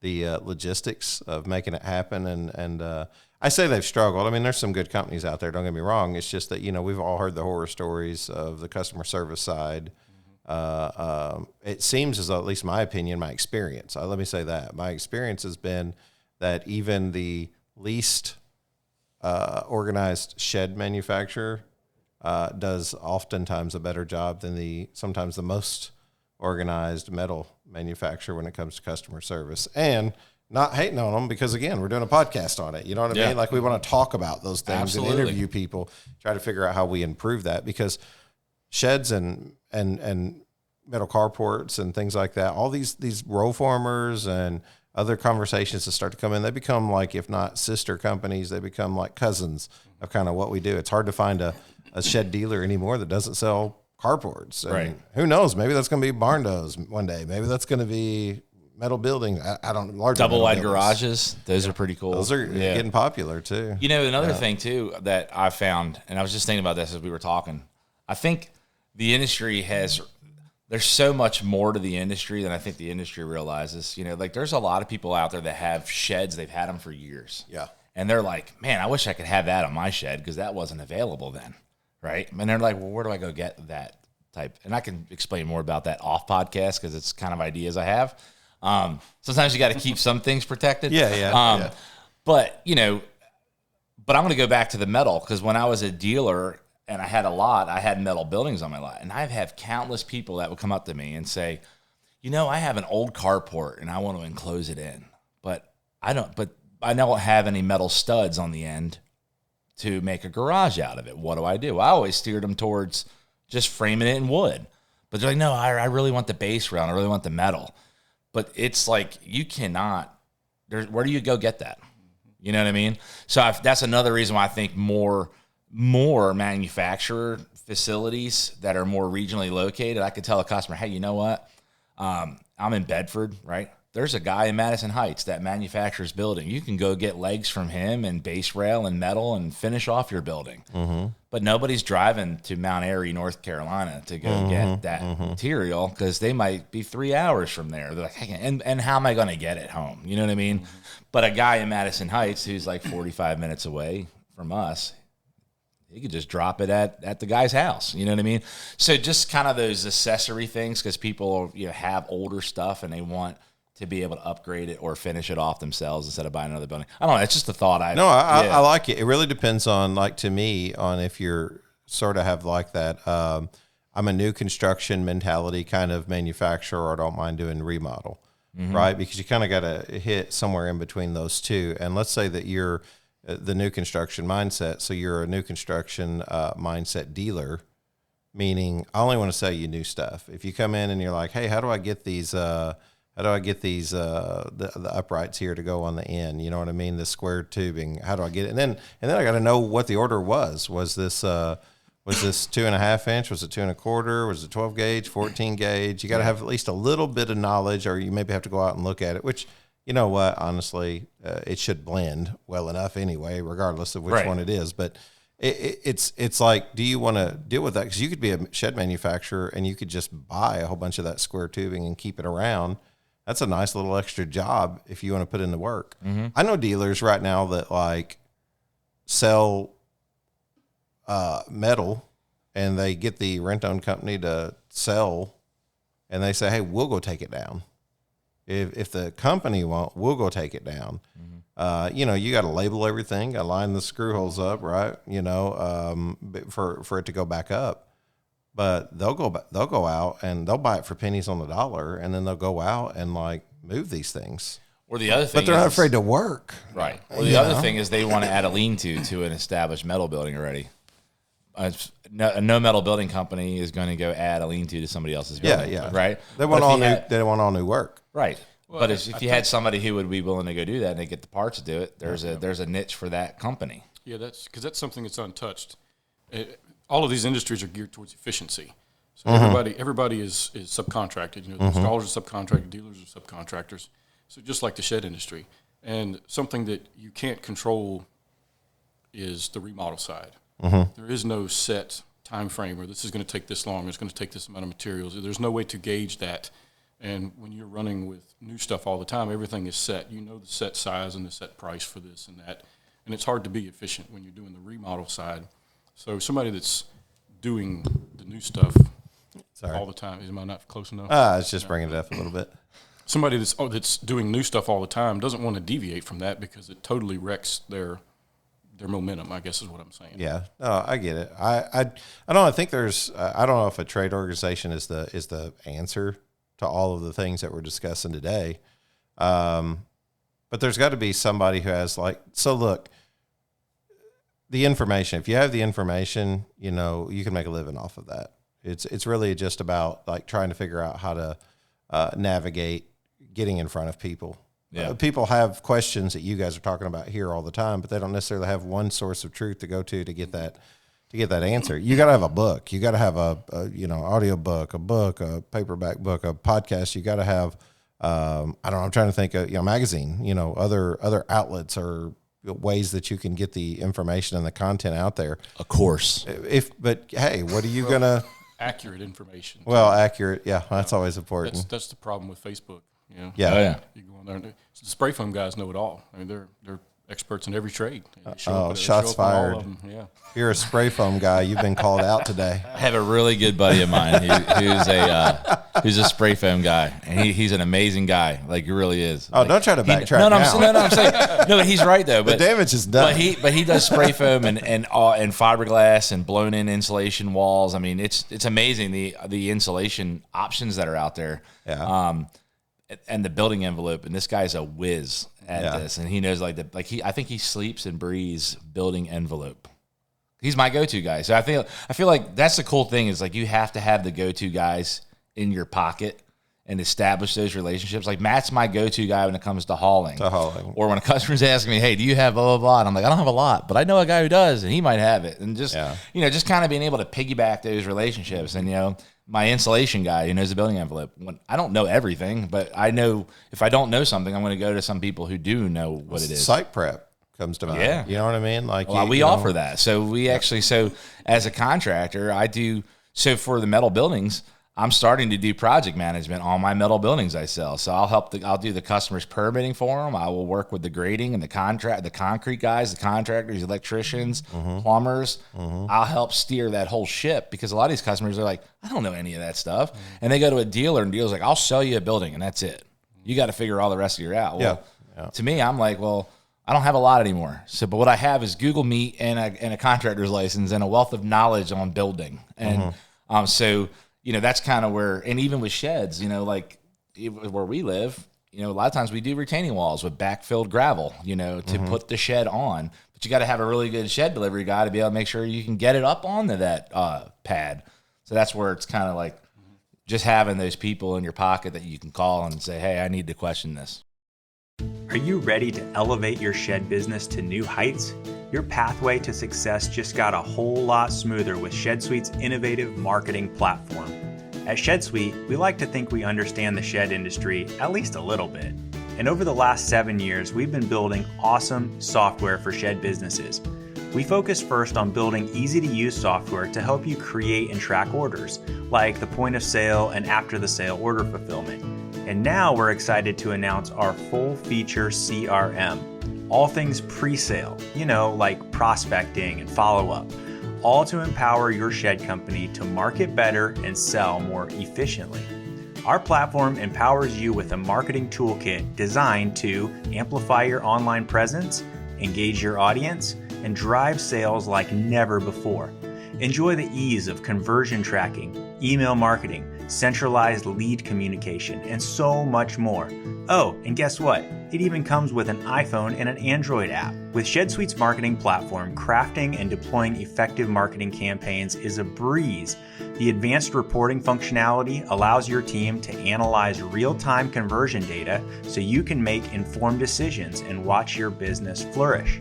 [SPEAKER 2] logistics of making it happen, and I say they've struggled. I mean, there's some good companies out there, don't get me wrong. It's just that, we've all heard the horror stories of the customer service side. It seems as though, at least my opinion, my experience, let me say that, my experience has been that even the least organized shed manufacturer does oftentimes a better job than sometimes the most organized metal manufacturer when it comes to customer service. And not hating on them, because again, we're doing a podcast on it. You know what I mean? Like, we want to talk about those things. Absolutely. And interview people, try to figure out how we improve that, because sheds and metal carports and things like that, all these roll formers and other conversations that start to come in, they become like, if not sister companies, they become like cousins of kind of what we do. It's hard to find a shed dealer anymore that doesn't sell carports. And
[SPEAKER 3] right.
[SPEAKER 2] Who knows? Maybe that's going to be barn doors one day. Maybe that's going to be metal buildings. I don't know.
[SPEAKER 3] Double wide garages. Those are pretty cool.
[SPEAKER 2] Those are getting popular too.
[SPEAKER 3] Another thing too that I found, and I was just thinking about this as we were talking, I think the industry there's so much more to the industry than I think the industry realizes. Like, there's a lot of people out there that have sheds. They've had them for years.
[SPEAKER 2] Yeah.
[SPEAKER 3] And they're like, man, I wish I could have that on my shed, because that wasn't available then. Right. And they're like, well, where do I go get that type? And I can explain more about that off podcast, because it's kind of ideas I have. Sometimes you got to keep some things protected.
[SPEAKER 2] Yeah.
[SPEAKER 3] But I'm going to go back to the metal, because when I was a dealer and I had a lot, I had metal buildings on my lot. And I've had countless people that would come up to me and say, I have an old carport and I want to enclose it in, but I don't have any metal studs on the end to make a garage out of it. What do? I always steered them towards just framing it in wood. But they're like, no, I really want the base rail. I really want the metal. But it's like, you cannot, where do you go get that? You know what I mean? So that's another reason why I think more manufacturer facilities that are more regionally located. I could tell a customer, hey, you know what? I'm in Bedford, right? There's a guy in Madison Heights that manufactures building. You can go get legs from him and base rail and metal and finish off your building. Mm-hmm. But nobody's driving to Mount Airy, North Carolina to go get that material, because they might be 3 hours from there. They're like, hey, and how am I going to get it home? You know what I mean? Mm-hmm. But a guy in Madison Heights who's like 45 minutes away from us, he could just drop it at the guy's house. You know what I mean? So just kind of those accessory things, because people have older stuff and they want to be able to upgrade it or finish it off themselves instead of buying another building. I don't know. It's just a thought.
[SPEAKER 2] I like it. It really depends on, like, to me, on if you're sort of have like that. I'm a new construction mentality kind of manufacturer, or I don't mind doing remodel, right? Because you kind of got to hit somewhere in between those two. And let's say that you're the new construction mindset. So you're a new construction mindset dealer, meaning I only want to sell you new stuff. If you come in and you're like, hey, how do I get these the uprights here to go on the end? You know what I mean? The square tubing. How do I get it? And then I got to know what the order was. Was this 2.5 inch? Was it 2 1/4? Was it 12 gauge, 14 gauge? You got to have at least a little bit of knowledge, or you maybe have to go out and look at it, which, you know what, honestly, it should blend well enough anyway, regardless of which one it is. But it's like, do you want to deal with that? Because you could be a shed manufacturer and you could just buy a whole bunch of that square tubing and keep it around. That's a nice little extra job if you want to put in the work. Mm-hmm. I know dealers right now that like sell metal, and they get the rent-own company to sell, and they say, hey, we'll go take it down. If the company won't, we'll go take it down. Mm-hmm. You got to label everything, got to line the screw holes up, right? For it to go back up. But they'll go out and they'll buy it for pennies on the dollar, and then they'll go out and like move these things.
[SPEAKER 3] Or the other thing,
[SPEAKER 2] but they're not afraid to work,
[SPEAKER 3] right? Or the other thing is they want to add a lean-to to an established metal building already. No metal building company is going to go add a lean-to somebody else's building. Yeah, right.
[SPEAKER 2] They want all new work,
[SPEAKER 3] right? Well, but if you had somebody who would be willing to go do that and they get the parts to do it, there's a niche for that company.
[SPEAKER 4] Yeah, that's something that's untouched. All of these industries are geared towards efficiency. So everybody is subcontracted. You know, the installers are subcontracted, dealers are subcontractors. So just like the shed industry. And something that you can't control is the remodel side. There is no set time frame where this is going to take this long, it's going to take this amount of materials. There's no way to gauge that. And when you're running with new stuff all the time, everything is set. You know the set size and the set price for this and that. And it's hard to be efficient when you're doing the remodel side. So somebody that's doing the new stuff all the time, am I not close enough?
[SPEAKER 2] I was just bringing it up a little bit.
[SPEAKER 4] Somebody that's doing new stuff all the time doesn't want to deviate from that because it totally wrecks their momentum, I guess is what I'm saying.
[SPEAKER 2] Yeah, no, I get it. I think there's I don't know if a trade organization is the answer to all of the things that we're discussing today, but there's got to be somebody who has look, the information. If you have the information, you know you can make a living off of that. It's really just about like trying to figure out how to navigate getting in front of people. Yeah. People have questions that you guys are talking about here all the time, but they don't necessarily have one source of truth to go to get that answer. You got to have a book. You got to have a audio book, a paperback book, a podcast. You got to have I'm trying to think of magazine. Other outlets or ways that you can get the information and the content out there.
[SPEAKER 3] A course.
[SPEAKER 2] But hey, what are you gonna?
[SPEAKER 4] Accurate information.
[SPEAKER 2] Well, accurate. Yeah, that's always important.
[SPEAKER 4] That's the problem with Facebook. You know?
[SPEAKER 2] Yeah.
[SPEAKER 3] Oh, yeah.
[SPEAKER 4] You go on there, the spray foam guys know it all. I mean, they're experts in every trade.
[SPEAKER 2] Shots fired.
[SPEAKER 4] All of them. Yeah.
[SPEAKER 2] If you're a spray foam guy, you've been called out today.
[SPEAKER 3] I have a really good buddy of mine who's a spray foam guy, and he's an amazing guy. Like he really is.
[SPEAKER 2] Oh, don't try to backtrack.
[SPEAKER 3] I'm saying no, but he's right though. But
[SPEAKER 2] the damage is done.
[SPEAKER 3] But he does spray foam and fiberglass and blown in insulation walls. I mean, it's amazing the insulation options that are out there.
[SPEAKER 2] Yeah.
[SPEAKER 3] And the building envelope, and this guy's a whiz at this, and he knows I think he sleeps and breathes building envelope. He's my go-to guy. So I feel like that's the cool thing is like you have to have the go-to guys in your pocket and establish those relationships. Like Matt's my go-to guy when it comes to hauling. Or when a customer's asking me, hey, do you have blah, blah, blah? And I'm like, I don't have a lot, but I know a guy who does, and he might have it. And just kind of being able to piggyback those relationships. And, my insulation guy who knows the building envelope. I don't know everything, but I know if I don't know something, I'm going to go to some people who do know what it is.
[SPEAKER 2] Site prep comes to mind.
[SPEAKER 3] Yeah.
[SPEAKER 2] You know what I mean?
[SPEAKER 3] We offer that. So we actually, as a contractor, for the metal buildings, I'm starting to do project management on my metal buildings I sell. So I'll do the customer's permitting for them. I will work with the grading and the concrete guys, the contractors, electricians, plumbers. I'll help steer that whole ship because a lot of these customers are like, I don't know any of that stuff. And they go to a dealer and dealer's like, I'll sell you a building and that's it. You got to figure all the rest of your out. Well, to me, I'm like, well, I don't have a lot anymore. So, but what I have is Google Meet and a contractor's license and a wealth of knowledge on building. And that's kind of where, and even with sheds, where we live, a lot of times we do retaining walls with backfilled gravel, to put the shed on. But you got to have a really good shed delivery guy to be able to make sure you can get it up onto that pad. So that's where it's kind of like just having those people in your pocket that you can call and say, hey, I need to question this.
[SPEAKER 8] Are you ready to elevate your shed business to new heights? Your pathway to success just got a whole lot smoother with ShedSuite's innovative marketing platform. At ShedSuite, we like to think we understand the shed industry at least a little bit. And over the last 7 years, we've been building awesome software for shed businesses. We focus first on building easy-to-use software to help you create and track orders, like the point of sale and after the sale order fulfillment. And now we're excited to announce our full-feature CRM. All things pre-sale, like prospecting and follow-up, all to empower your shed company to market better and sell more efficiently. Our platform empowers you with a marketing toolkit designed to amplify your online presence, engage your audience, and drive sales like never before. Enjoy the ease of conversion tracking, email marketing, centralized lead communication, and so much more. Oh, and guess what? It even comes with an iPhone and an Android app. With ShedSuite's marketing platform, crafting and deploying effective marketing campaigns is a breeze. The advanced reporting functionality allows your team to analyze real-time conversion data so you can make informed decisions and watch your business flourish.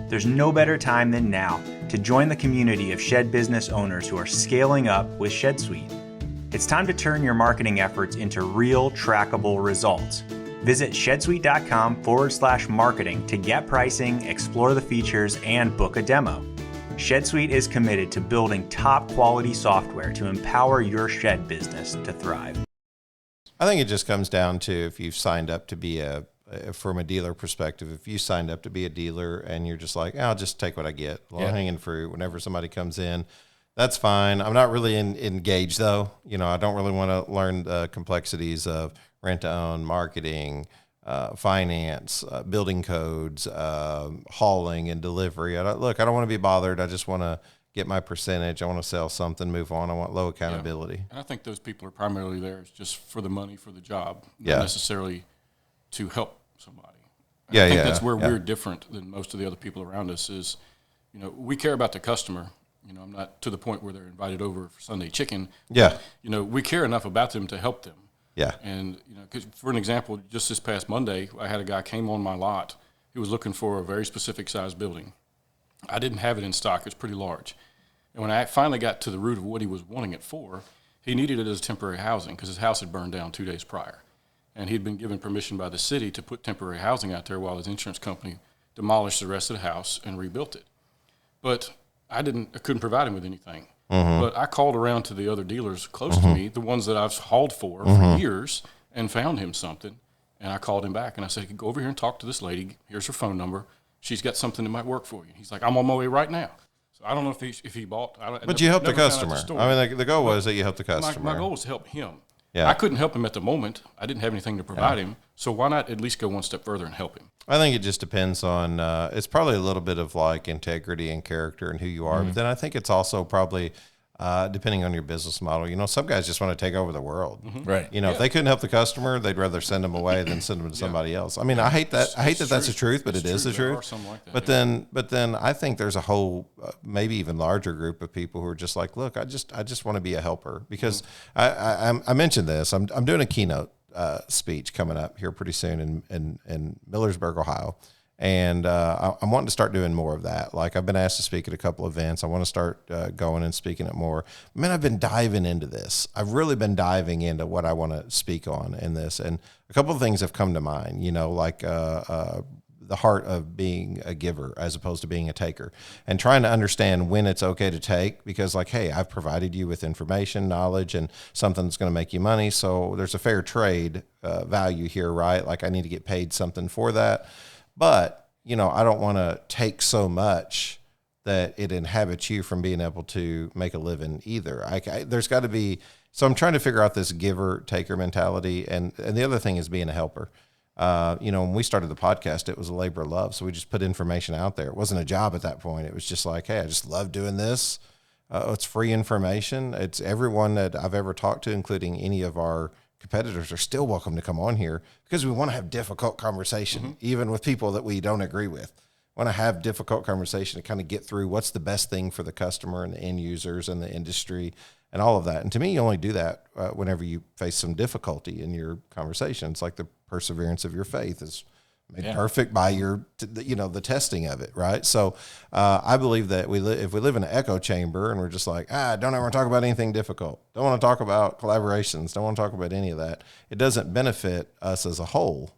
[SPEAKER 8] There's no better time than now to join the community of shed business owners who are scaling up with ShedSuite. It's time to turn your marketing efforts into real, trackable results. Visit ShedSuite.com/marketing to get pricing, explore the features, and book a demo. ShedSuite is committed to building top-quality software to empower your shed business to thrive.
[SPEAKER 2] I think it just comes down to if you've signed up to be from a dealer perspective, if you signed up to be a dealer and you're just like, I'll just take what I get, low-hanging fruit, whenever somebody comes in, that's fine. I'm not really engaged, though. I don't really want to learn the complexities of rent-to-own, marketing, finance, building codes, hauling and delivery. I don't want to be bothered. I just want to get my percentage. I want to sell something, move on. I want low accountability.
[SPEAKER 4] Yeah. And I think those people are primarily there just for the money, for the job, not necessarily to help somebody. I think that's where we're different than most of the other people around us is, we care about the customer. I'm not to the point where they're invited over for Sunday chicken.
[SPEAKER 2] Yeah.
[SPEAKER 4] But, we care enough about them to help them.
[SPEAKER 2] Yeah.
[SPEAKER 4] And, 'cause for an example, just this past Monday, I had a guy came on my lot. He was looking for a very specific size building. I didn't have it in stock. It was pretty large. And when I finally got to the root of what he was wanting it for, he needed it as temporary housing because his house had burned down 2 days prior. And he'd been given permission by the city to put temporary housing out there while his insurance company demolished the rest of the house and rebuilt it. But I couldn't provide him with anything. But I called around to the other dealers close to me, the ones that I've hauled for years, and found him something. And I called him back and I said, go over here and talk to this lady. Here's her phone number. She's got something that might work for you. He's like, I'm on my way right now. So I don't know if he bought.
[SPEAKER 2] But you helped the customer. I mean, the goal was that you helped the customer.
[SPEAKER 4] My goal was to help him.
[SPEAKER 2] Yeah.
[SPEAKER 4] I couldn't help him at the moment. I didn't have anything to provide him. So why not at least go one step further and help him?
[SPEAKER 2] I think it just depends on, it's probably a little bit of like integrity and character and who you are. But then I think it's also probably depending on your business model. Some guys just want to take over the world.
[SPEAKER 3] Right.
[SPEAKER 2] If they couldn't help the customer, they'd rather send them away than send them to somebody else. I mean, I hate that. I hate that that's the truth, but it is the truth.
[SPEAKER 4] There are some like that,
[SPEAKER 2] but then I think there's a whole, maybe even larger group of people who are just like, look, I just want to be a helper because I mentioned this. I'm doing a keynote speech coming up here pretty soon in Millersburg, Ohio. And I'm wanting to start doing more of that. Like I've been asked to speak at a couple events. I want to start going and speaking at more. Man, I've been diving into this. I've really been diving into what I want to speak on in this. And a couple of things have come to mind, like the heart of being a giver as opposed to being a taker and trying to understand when it's okay to take because like, hey, I've provided you with information, knowledge, and something that's going to make you money. So there's a fair trade value here, right? Like I need to get paid something for that. But, I don't want to take so much that it inhibits you from being able to make a living either. There's got to be, so I'm trying to figure out this giver-taker mentality. And the other thing is being a helper. When we started the podcast, it was a labor of love. So we just put information out there. It wasn't a job at that point. It was just like, hey, I just love doing this. It's free information. It's everyone that I've ever talked to, including any of our competitors, are still welcome to come on here because we want to have difficult conversation, even with people that we don't agree with. We want to have difficult conversation to kind of get through what's the best thing for the customer and the end users and the industry and all of that. And to me, you only do that whenever you face some difficulty in your conversation. It's like the perseverance of your faith is made perfect by the testing of it, right? So I believe that if we live in an echo chamber and we're just like, don't ever talk about anything difficult, don't want to talk about collaborations, don't want to talk about any of that, it doesn't benefit us as a whole.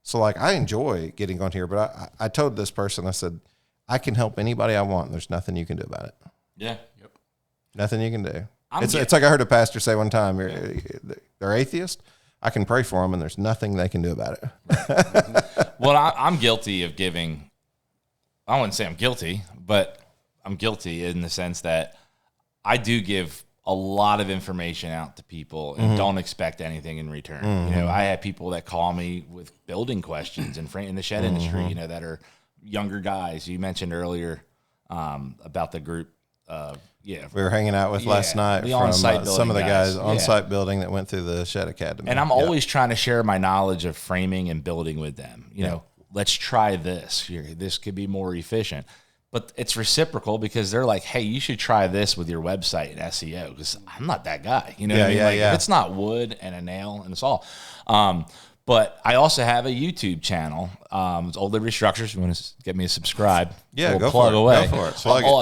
[SPEAKER 2] So like I enjoy getting on here, but I told this person, I said, I can help anybody I want and there's nothing you can do about it.
[SPEAKER 3] Yeah. Yep.
[SPEAKER 2] Nothing you can do. It's like I heard a pastor say one time, they're atheist. I can pray for them, and there's nothing they can do about it.
[SPEAKER 3] Well, I'm guilty of giving. I wouldn't say I'm guilty, but I'm guilty in the sense that I do give a lot of information out to people and don't expect anything in return. I have people that call me with building questions in the shed industry, that are younger guys. You mentioned earlier about the group. We
[SPEAKER 2] were hanging out with last night from some of the guys on-site building that went through the Shed Academy.
[SPEAKER 3] And I'm always trying to share my knowledge of framing and building with them. Let's try this. This could be more efficient. But it's reciprocal because they're like, hey, you should try this with your website and SEO because I'm not that guy. What I mean? If it's not wood and a nail and it's all. But I also have a YouTube channel. It's Old Liberty Structures. If you want to get me to subscribe,
[SPEAKER 2] go
[SPEAKER 3] plug
[SPEAKER 2] for it.
[SPEAKER 3] away.
[SPEAKER 2] Go for it.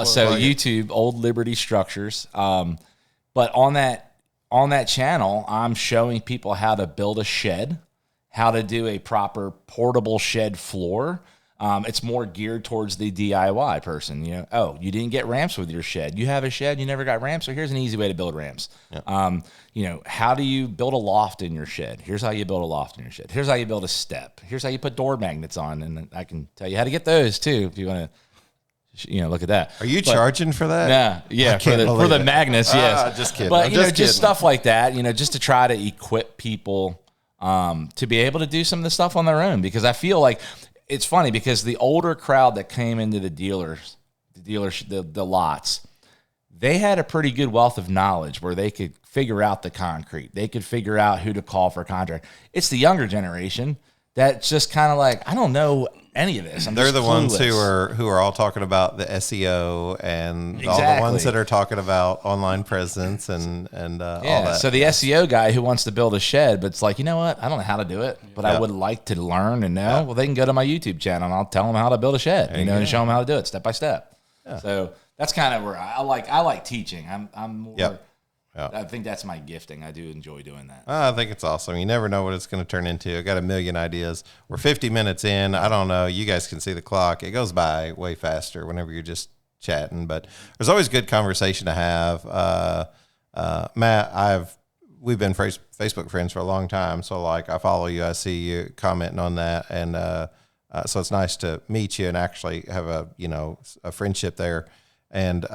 [SPEAKER 3] So YouTube, Old Liberty Structures. But on that on that channel, I'm showing people how to build a shed, how to do a proper portable shed floor. It's more geared towards the DIY person. You know, oh, you didn't get ramps with your shed. You have a shed, you never got ramps, so here's an easy way to build ramps. Yeah. You know, how do you build a loft in your shed? Here's how you build a loft in your shed. Here's how you build a step. Here's how you put door magnets on, and I can tell you how to get those too if you want to. You know, look at that.
[SPEAKER 2] Are you charging for that?
[SPEAKER 3] Yeah, for the magnets, yes.
[SPEAKER 2] Just kidding.
[SPEAKER 3] But
[SPEAKER 2] I'm
[SPEAKER 3] you know,
[SPEAKER 2] just
[SPEAKER 3] just
[SPEAKER 2] kidding.
[SPEAKER 3] stuff like that. You know, just to try to equip people to be able to do some of the stuff on their own. Because I feel like it's funny because the older crowd that came into the lots, they had a pretty good wealth of knowledge where they could figure out the concrete. They could figure out who to call for a contract. It's the younger generation that's just kind of like, I don't know any of this.
[SPEAKER 2] They're the ones who are all talking about the SEO and all the ones that are talking about online presence and all that.
[SPEAKER 3] So the SEO guy who wants to build a shed, but it's like, you know what? I don't know how to do it, but I would like to learn and know. Yeah. Well, they can go to my YouTube channel and I'll tell them how to build a shed, and show them how to do it step by step. Yeah. So that's kind of where I like teaching. I'm more. Yep. I think that's my gifting. I do enjoy doing that.
[SPEAKER 2] I think it's awesome. You never know what it's going to turn into. I got a million ideas. We're 50 minutes in. I don't know. You guys can see the clock. It goes by way faster whenever you're just chatting, but there's always good conversation to have. Matt, we've been Facebook friends for a long time. So like I follow you, I see you commenting on that. And, so it's nice to meet you and actually have a friendship there. And,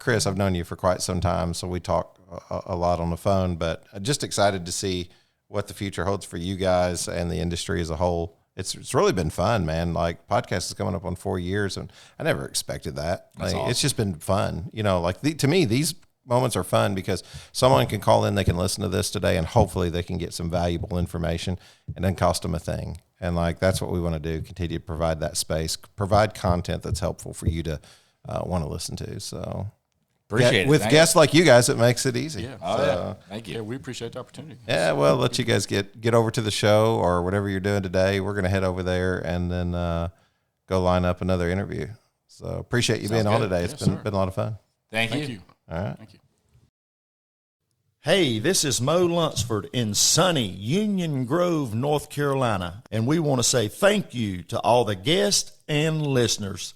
[SPEAKER 2] Chris, I've known you for quite some time. So we talk a lot on the phone, but just excited to see what the future holds for you guys and the industry as a whole. It's really been fun, man. Like podcast is coming up on 4 years and I never expected that. Like, awesome. It's just been fun, to me, these moments are fun because someone can call in, they can listen to this today and hopefully they can get some valuable information and then cost them a thing. And like, that's what we want to do. Continue to provide that space, provide content that's helpful for you to want to listen to. So
[SPEAKER 3] appreciate it.
[SPEAKER 2] With guests like you guys, it makes it easy.
[SPEAKER 4] Yeah.
[SPEAKER 3] Yeah. Thank you.
[SPEAKER 4] Yeah, we appreciate the opportunity.
[SPEAKER 2] Yeah, well, let you guys get over to the show or whatever you're doing today. We're going to head over there and then go line up another interview. So appreciate you being on today. It's been a lot of fun.
[SPEAKER 3] Thank you.
[SPEAKER 2] All right.
[SPEAKER 4] Thank you.
[SPEAKER 1] Hey, this is Mo Lunsford in sunny Union Grove, North Carolina, and we want to say thank you to all the guests and listeners.